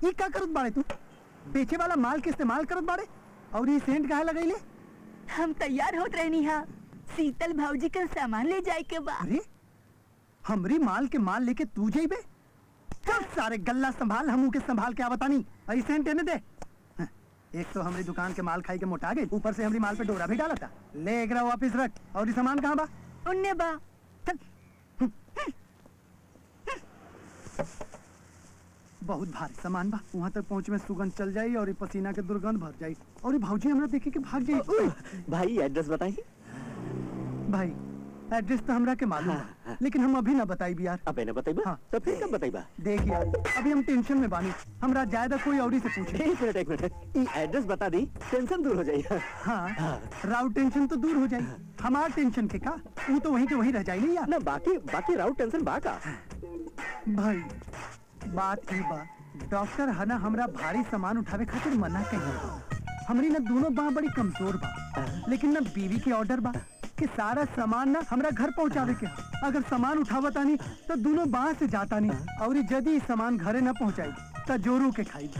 ये क्या करत बाड़े तू बेचे वाला माल के इस्तेमाल करत बाड़े और ये सेंट काहे लगैले हम तैयार होत रहनी हा शीतल भाऊजी के सामान ले जाए के बाद अरे हमरी माल के माल लेके तू जाइबे चल सारे गल्ला संभाल हमू के संभाल के आवतानी ऐ सेंट एने दे हाँ, एक तो हमारी दुकान के माल खाई के मोटा गई ऊपर से हमारी माल पे डोरा भी डाला था ले एकरा वापिस रख और ये सामान कहाँ बा उन्ने बा बहुत भारी सामान बा वहाँ तक पहुँच में सुगंध चल जाई और ये पसीना के दुर्गंध भर जाई और ये भाऊजी हमरा देखे के भाग जाई भाई एड्रेस बताइए भाई एड्रेस तो हमरा के मालूम है लेकिन हम अभी ना बताई यार अबे ना बताइबा हाँ। तो फिर कब बताइबा देख यार अभी हम टेंशन में बानी हमरा ज्यादा कोई औरी से पूछे एक मिनट ये एड्रेस बता दी टेंशन दूर हो जाएगी हाँ राउट टेंशन तो दूर हो जाई हमार टेंशन के का वो तो वहीं के वहीं रह जाई नहीं यार ना बाकी राउट टेंशन बाका भाई बात ही बा डॉक्टर है ना हमरा भारी सामान उठावे खातिर मना कही हमरी ना दोनों बाह बड़ी कमजोर बा लेकिन ना बीवी के ऑर्डर बा कि सारा सामान ना हमरा घर पहुंचावे के अगर सामान उठावता नहीं तो दोनों बाह से जाता नहीं और यदि सामान घरे न पहुंचाई तो जोरू के खाई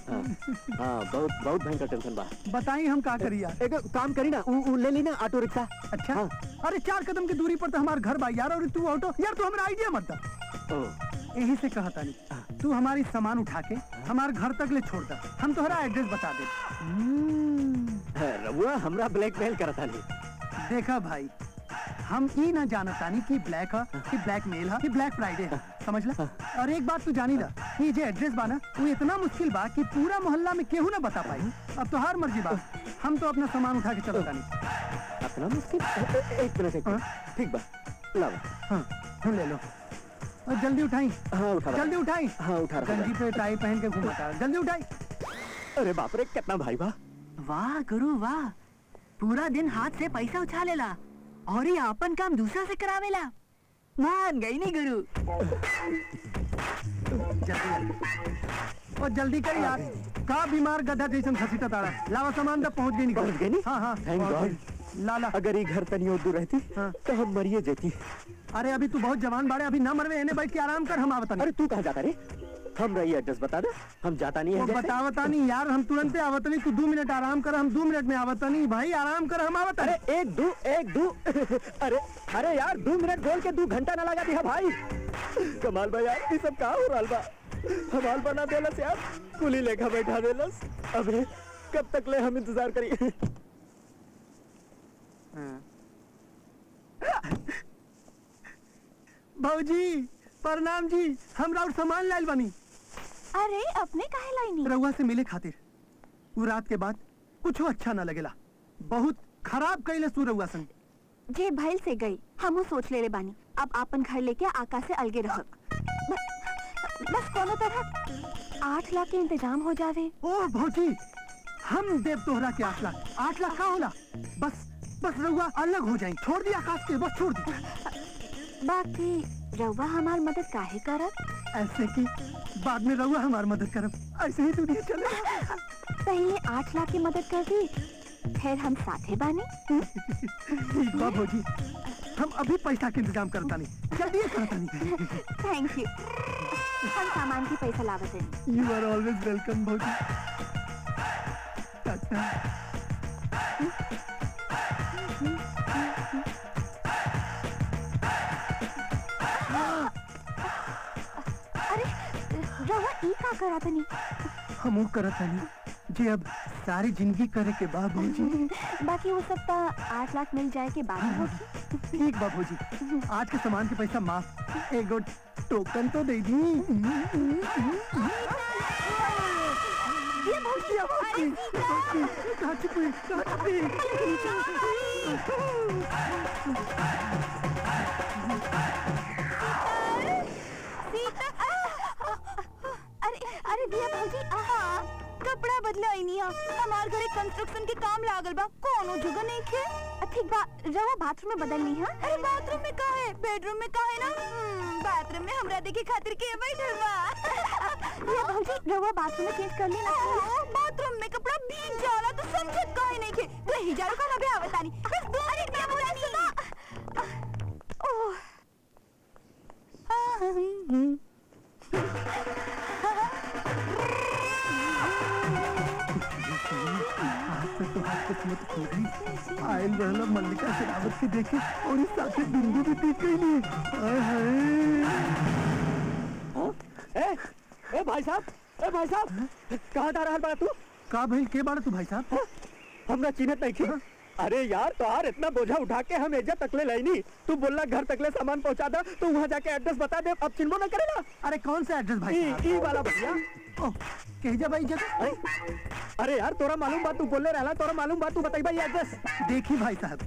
हाँ बहुत भयंकर टेंशन बा बताई हम का करी यार एक काम करी ना ले ली ना ऑटो रिक्शा अच्छा हाँ। अरे 4 कदम की दूरी पर तो हमारा घर बा यार और तू ऑटो यार तू हमारा आइडिया मत यही से कहता नहीं तू हमारी सामान उठा के हमारे घर तक ले छोड़ दा हम तुम्हारा एड्रेस बता दे रउआ हमरा ब्लैकमेल करता नहीं देखा भाई हम ये ना जानता नहीं कि ब्लैक है कि ब्लैक मेल है कि ब्लैक फ्राइडे है समझ ला और एक बात तू जानी ला ये जो एड्रेस बा ना वो इतना मुश्किल बा कि पूरा मोहल्ला में केहू ना बता पाई अब तो हर मर्जी बा हम तो अपना सामान उठा के चलता नहीं अपना मुश्किल एक मिनट ठीक बा लाओ हाँ ले लो और जल्दी उठाई हाँ उठा जल्दी उठाई हाँ उठा गंजी पे टाई पहन के घूमता जल्दी उठाई अरे बाप रे कितना भाई बा वाह गुरु वाह पूरा दिन हाथ से पैसा उछा लेला और ये अपन काम दूसरा से करावेला मान गई नहीं गुरु और जल्दी कर यार का बीमार गधा जैसन घसीटा तारा लावा सामान तक पहुंच गई नहीं हाँ हाँ थैंक गॉड लाला अगर ये घर तनियो दूर रहती तो हम मरिए जेती अरे अभी तू बहुत जवान बाड़े अभी ना मरवे एने बैठ के आराम कर हम आवता अरे तू कहाँ जाता रे हम रही एड्रेस बता दे हम जाता नहीं है बतावता नहीं यार हम तुरंत आवत नहीं तू 2 मिनट आराम कर हम 2 मिनट में आवता नहीं भाई आराम कर हम आवत अरे एक दो अरे यार 2 मिनट बोल के 2 घंटा ना लगा दिया भाई कमाल भाई यार ये सब कहाँ हो रहा बा हमाल बना देलस यार कुली लेखा बैठा देलस अबे कब तक ले हम इंतजार करिए भौजी प्रणाम जी, हमरा और सामान लाइल बानी अरे अपने काहे लाइनी? रउआ से मिले खातिर। वो रात के बाद कुछ अच्छा न लगेला, बहुत खराब कैले सू रउआ संग। जे भइल से गई, हमू सोच ले बानी अब आपन घर लेके आकाश से अलगे रह। बस कोनो तरह 8 लाख के इंतजाम हो जावे। ओ भौजी, हम देव तोहरा के 8 लाख। 8 लाख का होला? बस बस रउआ अलग हो जाए, छोड़ दी आकाश के, बस छोड़ दी। बाकी रउआ हमार मदद काहे करब? ऐसे की बाद में रउआ हमार मदद करब, ऐसे ही दुनिया चले। पहले 8 लाख की मदद कर दी, फिर हम साथे बानी। ठीक बा भौजी, हम अभी पैसा के इंतजाम करता नहीं, जल्दी करता नहीं। Thank you. हम सामान की पैसा लावत है। यू आर ऑलवेज वेलकम भौजी। टाटा। अरे रउआ ई का करा तनी? हमू करत नहीं जी, अब सारी जिंदगी करे के बाद भौजी। बाकी वो सब तो 8 लाख मिल जाए के बाद होगी। ठीक बा भौजी, आज के सामान के पैसा माफ। एक टोकन तो दे दी। ये भौजी, कहाँ छुपी? अरे दिया भौजी, कपड़ा बदला ही नहीं। हमार घरे कंस्ट्रक्शन के काम लागल बा, कोनो जगह नहीं खे। ठीक बा, रवा बाथरूम में बदल ली। हाँ, अरे बाथरूम में काहे? बेडरूम में काहे ना? बाथरूम में हमरा देखे खातिर के बैठल बा। ये भौजी, रवा बाथरूम में चेंज कर ली ना। बाथरूम में कपड़ा भीग जाला तो समझत काहे नहीं खे? वही जारू का लबे आवतानी, बस 2 मिनट में आवतानी। ओह तो हाथ किस्मत खो गई। आयल रहला मल्लिका शेरावत के देखे और इस साथे बिंदु भी पीट गई। ए भाई साहब, कहाँ जा रहा है तू? का भाई के बाड़ा तू भाई साहब? हमरा चिन्हत नहीं थी। अरे यार, तोहार इतना बोझा उठा के हम एजा तकले लाइनी, तू बोलला घर तकले सामान पहुंचा दे, तो वहाँ जाके एड्रेस बता दे, अब चिन्हो न करेगा। अरे कौन सा एड्रेस भाई साहब? ई वाला भैया। कहीं जा भाई जगह। अरे यार, तोरा मालूम बात, तू बोले रहला, तोरा मालूम बात, तू बताई भाई एड्रेस। देखी भाई साहब,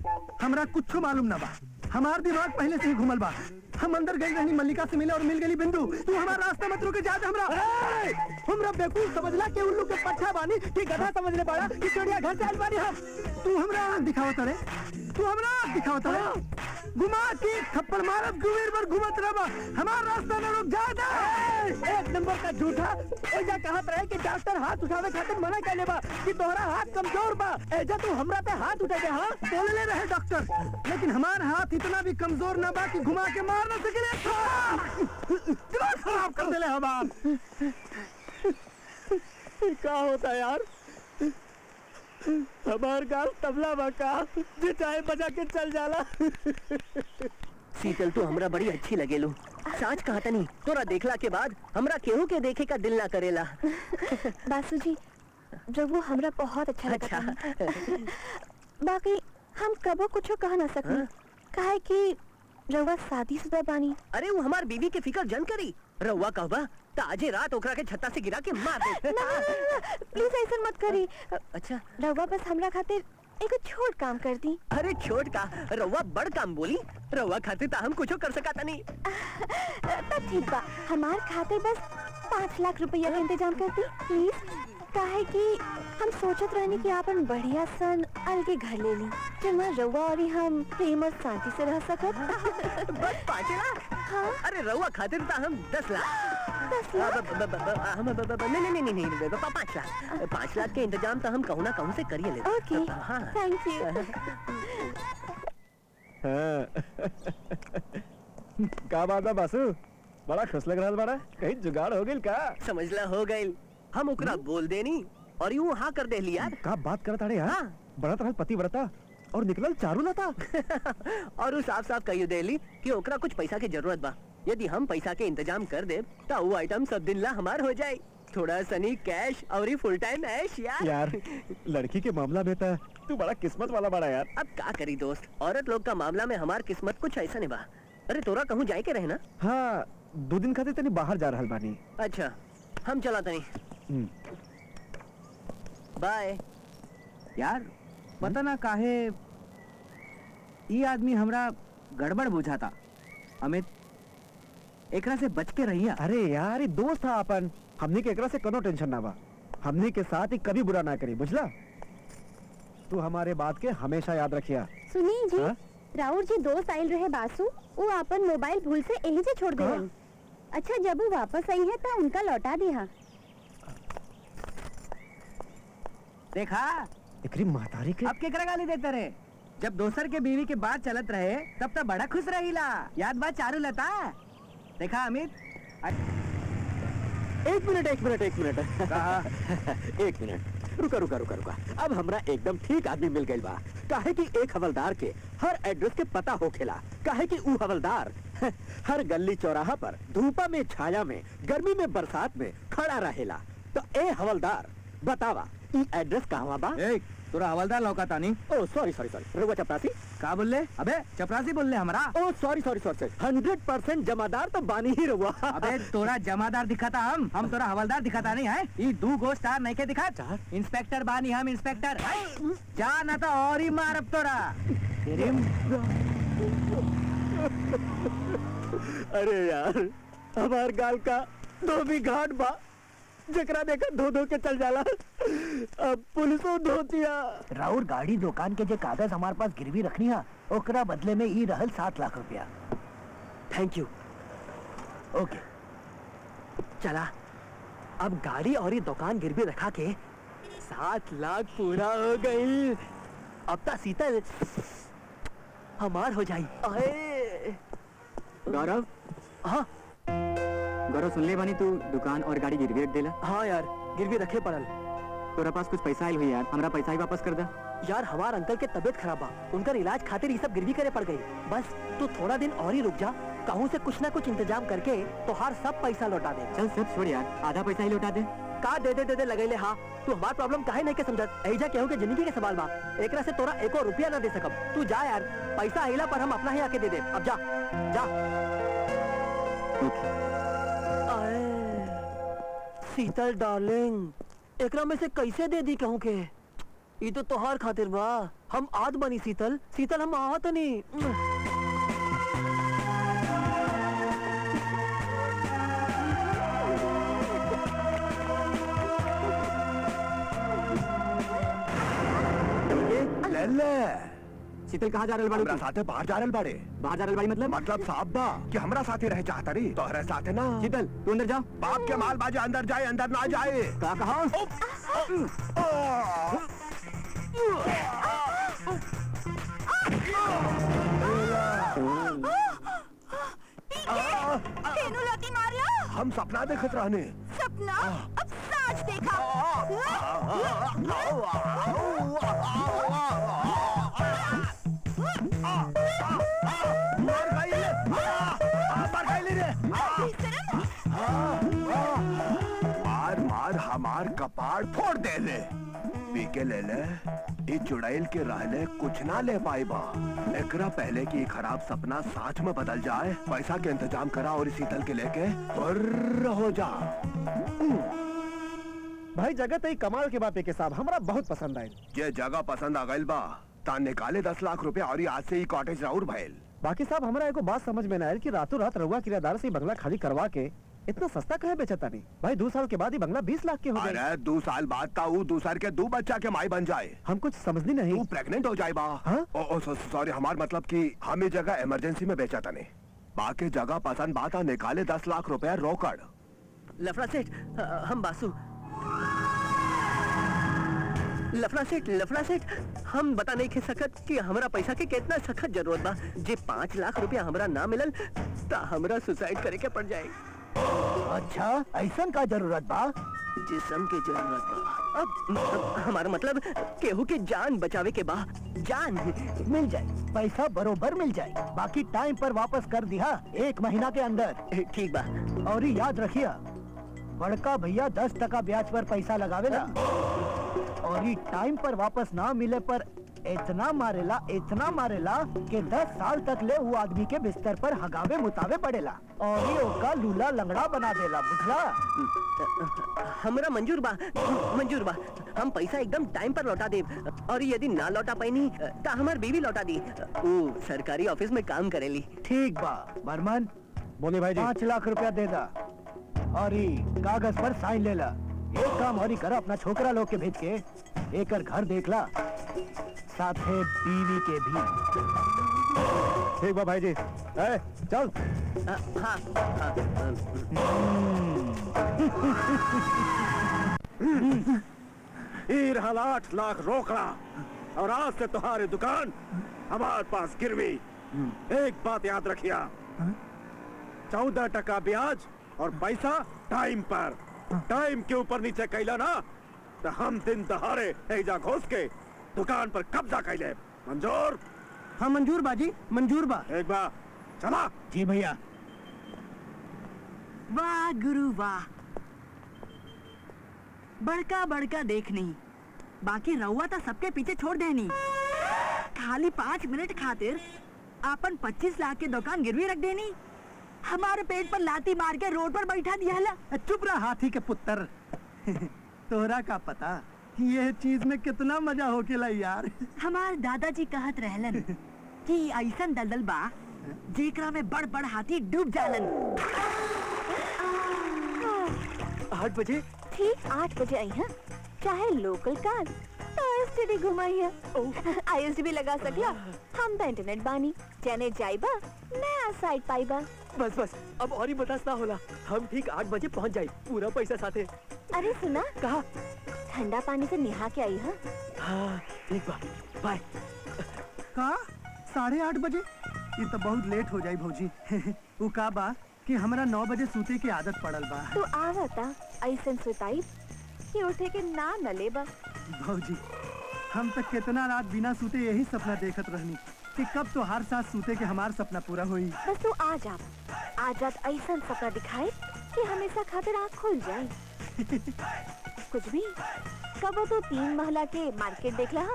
हमरा कुछ मालूम ना बा, हमार दिमाग पहले से ही घुमल बा। हम अंदर गई रहनी, मल्लिका से मिले और मिल गई बिंदु। तू हमारा रास्ता मत रुके, जा हमरा बेवकूफ समझला के उल्लू के पट्टा बानी कि गधा समझले बड़ा कि चिड़िया घर से आइल बानी हम। तू हमरा दिखावत रे, तू हमरा दिखावत रे। घुमा के थप्पड़ मारत गुवीर पर घुमत रहा, हमारा रास्ता न रुक जा। एक नंबर का झूठा। एजा कहत रहे कि डॉक्टर हाथ उठावे खातिर मना कैले बा कि तोहरा हाथ कमजोर बा, एजा तू हमरा पे हाथ उठा दे। हाँ, बोलले रहे डॉक्टर, लेकिन हमारा हाथ इतना भी कमजोर ना बा कि घुमा के मार न सके। दिमाग खराब कर देले हमार। क्या होता है यार? हमार गाल तबला बका जे चाहे बजा के चल जाला। शीतल, तू हमरा बड़ी अच्छी लगेलू। साच कहता नहीं, तोरा देखला के बाद हमरा केहू के देखे का दिल ना करेला। बासु जी, जब वो हमरा बहुत अच्छा लगा। बाकी हम कबो कुछो कह ना सकनी, काहे कि रउआ शादीशुदा बानी। अरे वो हमार बीवी के फिकर जन करी। रउआ कहबा तो आजे रात ओकरा के छत्ता से गिरा के मार दे। प्लीज ऐसा मत करी। अच्छा, रउआ बस हमरा खातिर एगो छोट काम कर दी। अरे छोट का, रउआ बड़ काम बोली। रउआ खातिर तो हम कुछो कर सकता नहीं। तो ठीक बा, हमार खातिर बस 5 लाख रुपया का इंतजाम कर दी प्लीज। काहे कि हम सोचत रहनी कि आपन बढ़िया सन अलगे घर ले ली, जमा रउआ और हम प्रेम और शांति से रह सकत। बस 5 लाख? हाँ। अरे रउआ खातिर तो हम 10 लाख। 10 लाख? नहीं, 5 लाख। 5 लाख के इंतजाम तो हम कहूँ ना कहूँ से करिए ले। ओके, हाँ, थैंक यू। का बात है बासु? बड़ा खुश लग रहा है, बड़ा कहीं जुगाड़ हो गई का? समझला हो गई। हम ओकरा बोल देनी और यूं हाँ कर दे लिया। का बात करता रे? हाँ, बड़ा तरह पति व्रता और निकलल चारू ना था। और साफ साफ कहियो देली कि ओकरा कुछ पैसा की जरूरत बा। यदि हम पैसा के इंतजाम कर दे तो वो आइटम सब दिन ला हमार हो जाए। थोड़ा सनी कैश और फुल टाइम ऐश यार लड़की के मामला में था तू बड़ा किस्मत वाला बड़ा यार। अब क्या करी दोस्त, औरत लोग का मामला में हमार किस्मत कुछ ऐसा नहीं बा। अरे तोरा कहूँ जाए के रहे ना? हाँ 2 दिन खातिर तनी बाहर जा रहल बानी। अच्छा हम चला तनी। बाय। यार पता ना काहे ये आदमी हमरा गड़बड़ बुझाता। अमित एकरा से बच के रहिया। अरे यार ये दोस्त था अपन, हमनी के एकरा से कोनो टेंशन ना बा। हमनी के साथ ही कभी बुरा ना करी, बुझला? तू हमारे बात के हमेशा याद रखिया। सुनिए जी, हाँ? राउर जी दोस्त आयल रहे बासु, वो अपन मोबाइल भूल से यही से छोड़ गए। हाँ? अच्छा जब वो वापस आई है तो उनका लौटा दिया। देखा एकरी महतारी के अब केकरा गाली देते रहे? जब दोसर के बीवी के बात चलत रहे तब तो बड़ा खुश रहीला। याद बात चारू लता। देखा अमित, एक मिनट एक मिनट रुका। अब हमरा एकदम ठीक आदमी मिल गई बा। काहे कि एक हवलदार के हर एड्रेस के पता होखेला। काहे कि ऊ हवलदार हर गली चौराहा पर धूपा में, छाया में, गर्मी में, बरसात में खड़ा रहेला। तो ए हवलदार बतावा ई एड्रेस कहवा बा? तोरा हवलदार लौकाता नहीं? ओ सॉरी रुआ चपरासी का बोले? अबे चपरासी बोलले हमरा। ओ सॉरी 100% जमादार तो बानी ही रुआ। अबे तोरा जमादार दिखाता हम तोरा हवलदार दिखाता नहीं है। ये 2 गो स्टार नहीं के दिखा। इंस्पेक्टर बानी हम, इंस्पेक्टर। जा ना तो और ही मारब तोरा। अरे यार हमार गाल का धोबी घाट बा, जकरा देखा धो के चल जाला। अब पुलिसों धोतिया। राउर गाड़ी दुकान के जो कागज हमारे पास गिरवी रखनी है, ओकरा बदले में ई रहल 7 लाख रुपया। Thank you. ओके चला अब गाड़ी और ये दुकान गिरवी रखा के 7 लाख पूरा हो गई। अब तो शीतल हमार हो जाई। अरे गौरव, हाँ गौरव सुन ले बानी तू दुकान और गाड़ी गिरवी रख देला। हाँ यार गिरवी रखे पड़ल। तोरा पास कुछ पैसा आयल हुई यार, हमरा पैसा ही वापस कर दा। यार हमार अंकल के तबीयत खराब बा, उनका इलाज खातिर ये सब गिरवी करे पड़ गई। बस तू थोड़ा दिन और ही रुक जा, कहूँ से कुछ ना कुछ इंतजाम करके तोहार सब पैसा लौटा दे। चल सब छोड़ यार, आधा पैसा ही लौटा दे। का दे दे लगैले। हाँ तू हमार प्रॉब्लम काहे नहीं के समझत? ऐजा केहू के जिंदगी के सवाल बा, एकरा से तोरा 1 रुपया ना दे सकब। तू जा यार, पैसा आइला पर हम अपना ही आके दे दे। अब जा जा। शीतल डार्लिंग, एकरा में से कैसे दे दी कहूँ के? ये तो तोहार खातिर बा, हम आद बनी। शीतल हम आवत नहीं। ले शीतल कहाँ जा रहल बाड़ू? हमरा साथे बाहर जा रहल बाड़े। बाहर जा रहल बाड़ी मतलब साहब बा कि हमरा साथे रहे चाहता रही, तोहरे साथे ना। शीतल तू अंदर जा। बाप के माल बाजे अंदर जाए, अंदर ना जाए। का कहा? हम सपना देखत रहने। सपना अब साच देखा। मार हमार कपाड़ फोड़ दे ले। पी के ले ले, ये चुड़ैल के रहले कुछ ना ले पाई बा। एकरा पहले कि खराब सपना साच में बदल जाए, पैसा के इंतजाम करा और शीतल के लेके फुर्र हो जा। भाई जगह तो कमाल के बात है के साहब, हमरा बहुत पसंद आई। ये जगह पसंद आ गई बा, ता निकाले 10 लाख रुपया और आज से ही कॉटेज राउर भैल। बाकी साहब हमरा एको बात समझ में ना आयल कि रातों रात रउआ किराएदार से बंगला खाली करवा के इतना सस्ता कहे बेचता नहीं? भाई 2 साल के बाद ही बंगला 20 लाख के हो गए। अरे 2 साल बाद का वो दूसर के 2 बच्चा के माई बन जाए। हम कुछ समझनी नहीं। तू प्रेग्नेंट हो जाए बा। हाँ? सॉरी, हमार मतलब कि हम ये जगह इमरजेंसी में बेचा था नहीं। बाकी जगह पसंद बात निकाले 10 लाख रुपया रोकड़। लफड़ा सेठ, हम बासु। लफड़ा सेठ, हम बता नहीं खे सकत कि हमरा पैसा के कितना सख्त जरूरत बा। जे 5 लाख रुपया हमरा ना मिलल ता हमरा सुसाइड करे के पड़ जाए। अच्छा ऐसा का जरूरत बा? जिस्म के जरूरत बा। अब हमारा मतलब केहू के जान बचावे के बा। जान मिल जाए, पैसा बरोबर मिल जाए। बाकी टाइम पर वापस कर दिया 1 महीना के अंदर। ठीक बा। और याद रखिए, बड़का भैया 10% ब्याज पर पैसा लगावेला और ये टाइम पर वापस ना मिले पर इतना मारेला कि 10 साल तक ले वो आदमी के बिस्तर पर हगावे मुतावे पड़ेला और ये ओका लूला लंगड़ा बना देला, बुझला? हमरा मंजूर बा। हम पैसा एकदम टाइम पर लौटा दे, और यदि ना लौटा पाईनी तो हमार बीवी लौटा दी। वो सरकारी ऑफिस में काम करेली। ठीक बा बर्मन, बोले भाई जी। 5 लाख रुपया दे दा और ये कागज पर साइन ले ला। एक काम और ही कर, अपना छोकरा लोग के भेज के एक घर देख ला, साथे बीवी के भी। ठीक बा भाई जी। चल। हाँ। ये रहा 8 लाख रोकड़ा, और आज से तुम्हारी दुकान हमारे पास गिरवी। एक बात याद रखिया, 14% ब्याज और पैसा टाइम पर। टाइम के ऊपर नीचे कैला ना तो हम दिन दहाड़े एजा घुस के दुकान पर कब्जा कैले। मंजूर? हाँ मंजूर बाजी, मंजूर बा। एक बार चला। जी भैया। वाह गुरु वाह, बड़का देख नहीं, बाकी रहुआ तो सबके पीछे छोड़ देनी। खाली 5 मिनट खातिर आपन 25 लाख की दुकान गिरवी रख देनी, हमारे पेट पर लाती मार के रोड पर बैठा दिया। चुप रहा हाथी के पुत्र। तोहरा का पता कि ये चीज में कितना मजा होकेला यार। हमार दादाजी कहत रहलन कि ऐसन दलदल बा जेकरा में बड़ हाथी डूब जालन। 8 बजे? ठीक 8 बजे आई है, चाहे लोकल कार आईएसटीडी घुमाई है। आईएसटीडी लगा सकला, हम तो इंटरनेट बानी, जाने जाइबा नया साइट पाइबा। बस अब और ही बतास ना होला, हम ठीक 8 बजे पहुंच जाए, पूरा पैसा साथे। अरे सुना, कहा? ठंडा पानी से निहा के आई है। हाँ ठीक बा, बाय। का 8:30 बजे? ये तो बहुत लेट हो जाई भौजी। वो का बा कि हमरा 9 बजे सूते की आदत पड़ल बा। तू आवता ऐसन सुताई कि उठे के ना न लेबा। भौजी हम तक कितना रात बिना सूते यही सपना देखत रहनी कि कब तो हर साथ सूते के हमार सपना पूरा होई। बस तू आ जा, आज ऐसा सपना दिखाए कि हमेशा खातिर आँख खुल जाए। कुछ भी कब तो 3 महला के मार्केट देख ला?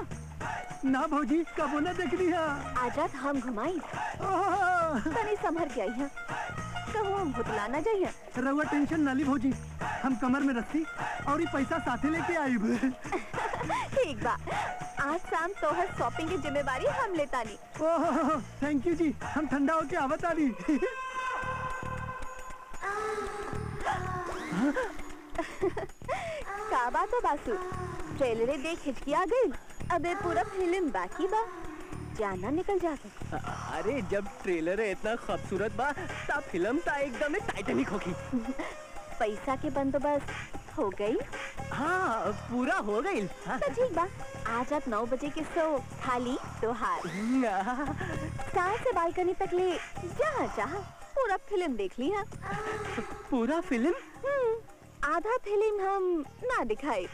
ना भौजी कबो न देख लिया। आज हम घुमाई, तनी संभर के आई है, कहूँ हम भुतला न जाइए। रउआ टेंशन ना ली भौजी, हम कमर में रस्सी और ये पैसा साथे लेके आईब। ठीक बा, आज शाम तोहर शॉपिंग की जिम्मेवारी हम लेतानी। ओह थैंक यू जी, हम ठंडा होके आवतानी। का बात है बासु, ट्रेलरे देख हिचकी आ गई, अबे पूरा फिल्म बाकी बा, जाना निकल जाता। अरे जब ट्रेलर इतना खूबसूरत बा तब फिल्म ता एकदम टाइटैनिक होगी। पैसा के बंदोबस्त हो गई? हाँ पूरा हो गई। तो ठीक बा, आज रात 9 बजे के शो खाली तोहार। साल से बालकनी तक ले जहाँ चाह पूरा फिल्म देख ली है। पूरा फिल्म? आधा फिल्म हम ना दिखाए।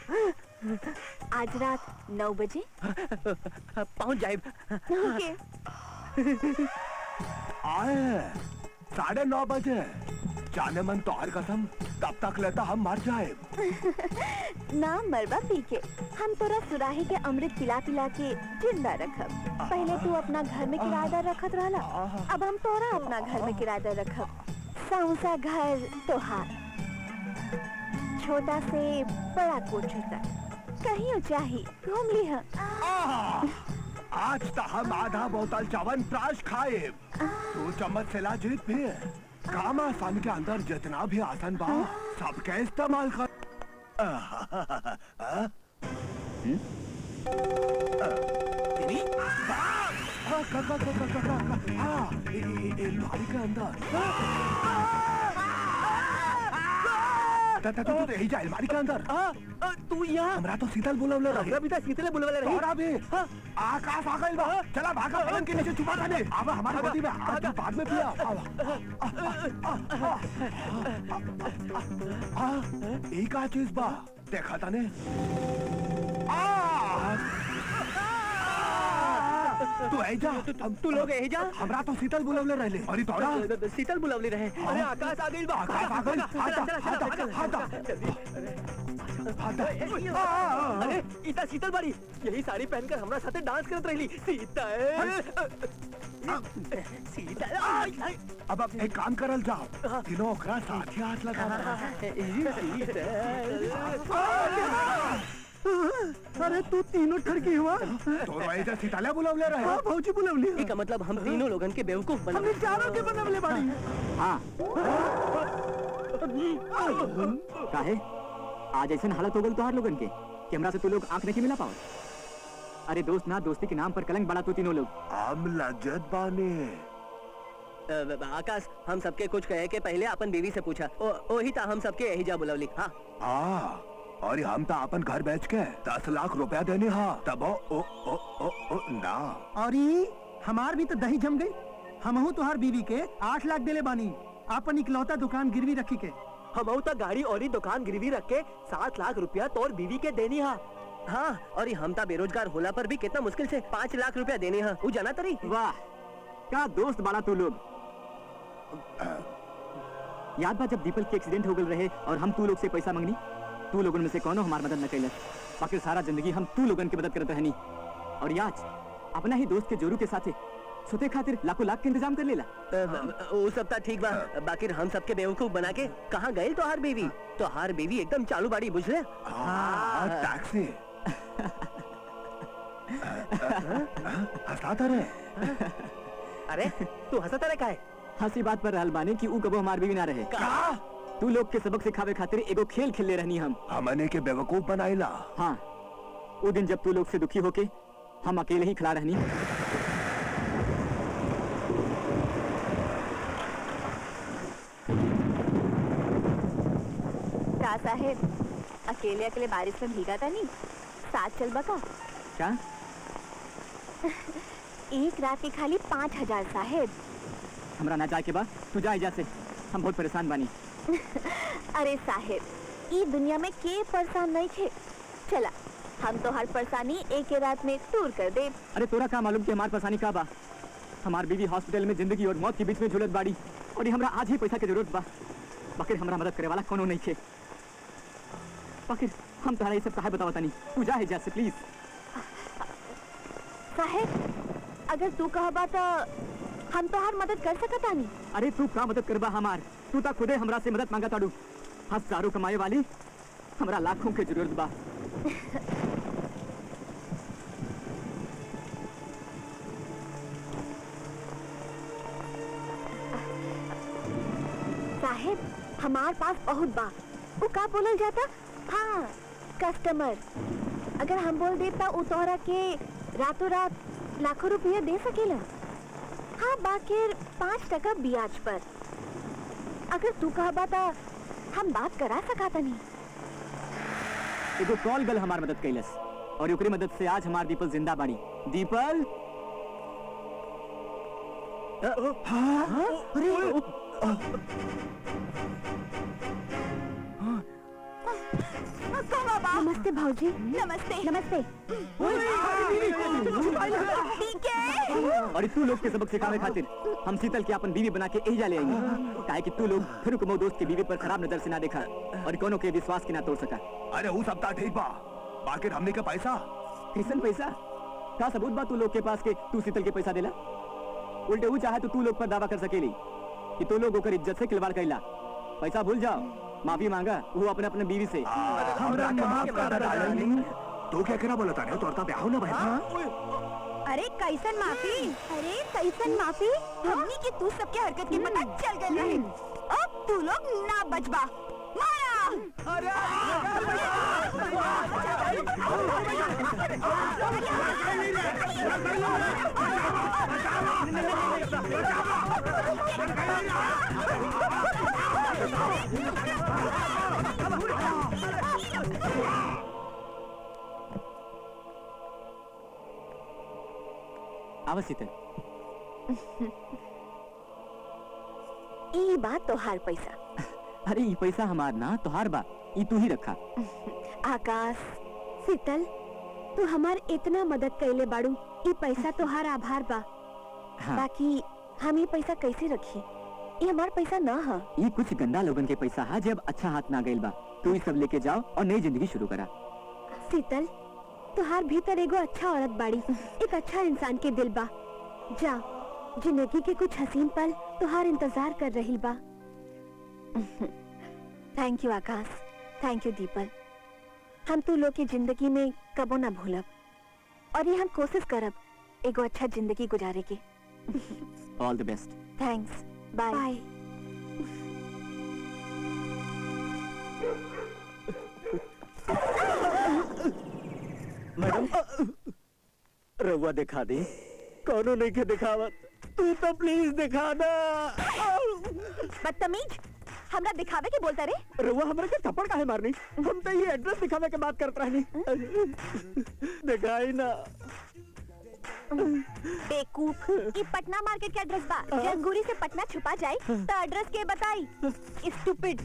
आज रात 9 बजे पहुँच जाए। ओके। आए 9:30 बजे, जाने मन तो हर कसम तब तक लेता हम मर जाए। ना मरबा पी के, हम तोरा सुराही के अमृत पिला पिला के जिंदा रखब। पहले तू अपना घर में किराएदार रखत रहला, अब हम तोरा अपना घर में किराएदार रखब। सौसा घर तोहार, छोटा से बड़ा कोठरी तक कहीं चाही घूम ली है। आज तो हम आधा बोतल चवन प्राश खाए, 2 चम्मच से लाजीत भी। काम आसान के अंदर जितना भी आसन बा सबके इस्तेमाल कर। के अंदर तू यही जा अलमारी के अंदर। तू यहाँ? हमरा तो शीतल बुलवले रही। हमरा भी तो शीतल बुलवले रही। तोरा भी आकाश आ गइल बा। चला भागा, पलंग के नीचे छुपा दे। अब हमारे गोदी में आज बाद में पिया। एक का चीज बा देखा ताने। तू आई जा तू लोग यही जा हमरा तो शीतल बुलवले रहले अरे तोरा शीतल बुलावली रहे अरे आकाश आ गई बा आकाश आ गइल। अरे इता शीतल बाड़ी यही साड़ी पहनकर हमरा साथे डांस करत रहली शीतल शीतल अब एक काम करल जाओ तीनों ओकरा साथ हाथ लगा अरे तू तीनों ठरकी हुआ तो ऐसा शीतला बुलवले रहे हाँ भौजी बुलवली इसका मतलब हम तीनों लोगन के बेवकूफ बना हमने चारों के बनवले बाड़ी हाँ काहे आज ऐसा हालत हो गई तोहार लोगन के कि हमरा से तू लोग आंख नहीं मिला पाओ अरे दोस्त ना दोस्ती के नाम पर कलंक बड़ा तू तीनों लोग हम लज्जत बाने आकाश हम सबके कुछ कहे के पहले अपन बीवी से पूछा वही था हम सबके यही जा बुलवली हाँ और हम तो अपन घर बेच के 10 लाख रुपया देने हाँ तब ओ ना और हमार भी तो दही जम गई हमहू तुहार बीवी के 8 लाख देले बानी आपन इकलौता दुकान गिरवी रखी के हम तो गाड़ी और ही दुकान गिरवी रख के 7 लाख रुपया तोर बीवी के देनी हा हाँ और हम ता बेरोजगार होला पर भी कितना मुश्किल से 5 लाख रुपया देने हा वो जाना तरी वाह क्या दोस्त बड़ा तू लोग याद बा जब दीपल के एक्सीडेंट हो गल रहे और हम तू लोग से पैसा मांगनी तू लोगन में से कौनो हमार मदद न कैलस बाकी सारा जिंदगी हम तू लोगन की मदद करते रहनी और आज अपना ही दोस्त के जोरू के साथे सोते खातिर लाखों लाख के इंतजाम कर लेला वो सब ता ठीक बा बाकी हम सबके बेवकूफ बना के कहाँ गए तोहार बीवी तोहार बीवी एकदम चालू बाड़ी बुझले टैक्सी हंसाता रहे अरे तू हंसता रहे काहे हंसी बात पर रहल बानी कि ऊ कबो हमार बीवी ना रहे तू लोग के सबक सिखावे खातिर एगो खेल खेलले रहनी हम हमने के बेवकूफ बनाइला हाँ वो दिन जब तू लोग से दुखी होके हम अकेले ही खड़ा रहनी का साहेब अकेले अकेले बारिश में भीगा था नहीं साथ चल बका क्या एक रात के खाली 5,000 साहेब हमरा ना जाए के बाद तू जा एजा से हम बहुत परेशान बानी अरे साहेब ई दुनिया में के परेशान नहीं थे चला हम तो हर परेशानी एक ही रात में दूर कर दे अरे तोरा का मालूम कि हमार परेशानी का बा हमार बीवी हॉस्पिटल में जिंदगी और मौत के बीच में झुलत बाड़ी और हमरा आज ही पैसा के जरूरत बा बाकी हमरा मदद करे वाला कोनो नहीं थे बाकी हम तोहरा ये सब काहे बतावता नहीं तू जा एजा से प्लीज साहेब अगर तू कहबा तो हम तो हर मदद कर सकता नहीं अरे तू का मदद करबा हमार तू ता खुदे हमरा से मदद मांगा ताड़ू हजारों कमाए वाली हमरा लाखों के जरूरत बा साहेब हमार पास बहुत बा वो का बोलल जाता हाँ कस्टमर अगर हम बोल देता वो तोहरा के रातों रात लाखों रुपया दे सकेला हाँ बाकी 5% ब्याज पर अगर तू कहबा ता हम बात करा सकाता नहीं एगो कॉल गल हमार मदद कैलस और ओकरी मदद से आज हमार दीपल जिंदा बाड़ी दीपल नमस्ते भाऊजी नमस्ते नमस्ते और तू लोग के सबक सिखावे खातिर हम शीतल के अपन बीवी बना के एजा ले आएंगे काहे कि तू लोग फिर कुमो दोस्त के बीवी पर खराब नजर से ना देखा और कोनो के विश्वास के ना तोड़ सका अरे वो सब ठीक बा बाकी हमने के पैसा कैसन पैसा का सबूत बा तू लोग के पास के तू शीतल के पैसा देला उल्टे वो चाहे तो तू लोग पर दावा कर सकेली कि तू लोग ओकर इज्जत से खिलवाड़ कैला पैसा भूल जाओ माफी मांगा वो अपने अपने बीवी से हमरा के माफ कर डार्लिंग तू क्या करा बोला था तोरता ब्याह हो ना भाई अरे कैसन माफी अरे कैसन माफी हमनी की तू सबके हरकत के पता चल गई रहे अब तू लोग ना बचबा मारा आवा शीतल ई बात तोहार पैसा अरे ये पैसा हमार ना तोहार बा ई तू ही रखा आकाश शीतल तू हमार इतना मदद कैले बाड़ू, ये पैसा तोहार आभार बा। हाँ। बाकी हम ये पैसा कैसे रखी? ये हमार पैसा ना हा। ये कुछ गंदा लोगन के पैसा है, जब अच्छा हाथ ना गइल बा तू ये सब लेके जाओ और नई जिंदगी शुरू करा। शीतल, तुहार भीतर एगो अच्छा औरत बाड़ी, एक अच्छा इंसान के दिल बा। जा, जिंदगी के कुछ हसीन पल तुहार इंतजार कर रही बा। Thank you Akash, thank you the people. हम तू लोग की जिंदगी में कबो ना भूलब, और ये हम कोशिश करब एगो अच्छा जिंदगी गुजारे के। All the best. Thanks, bye. Madam रउआ दिखा दे, कौनो नहीं के दिखावत, तू तो प्लीज दिखा दे। बदतमीज, हमरा दिखावे के बोलता रे? रउआ हमरा के थप्पड़ काहे मारनी? हम तो ये एड्रेस दिखावे के बात करत रहनी। दिखाई ना। बेवकूफ, ये पटना मार्केट के एड्रेस बा। जब अंगूरी से पटना छुपा जाए तो एड्रेस के बताई। स्टूपिड।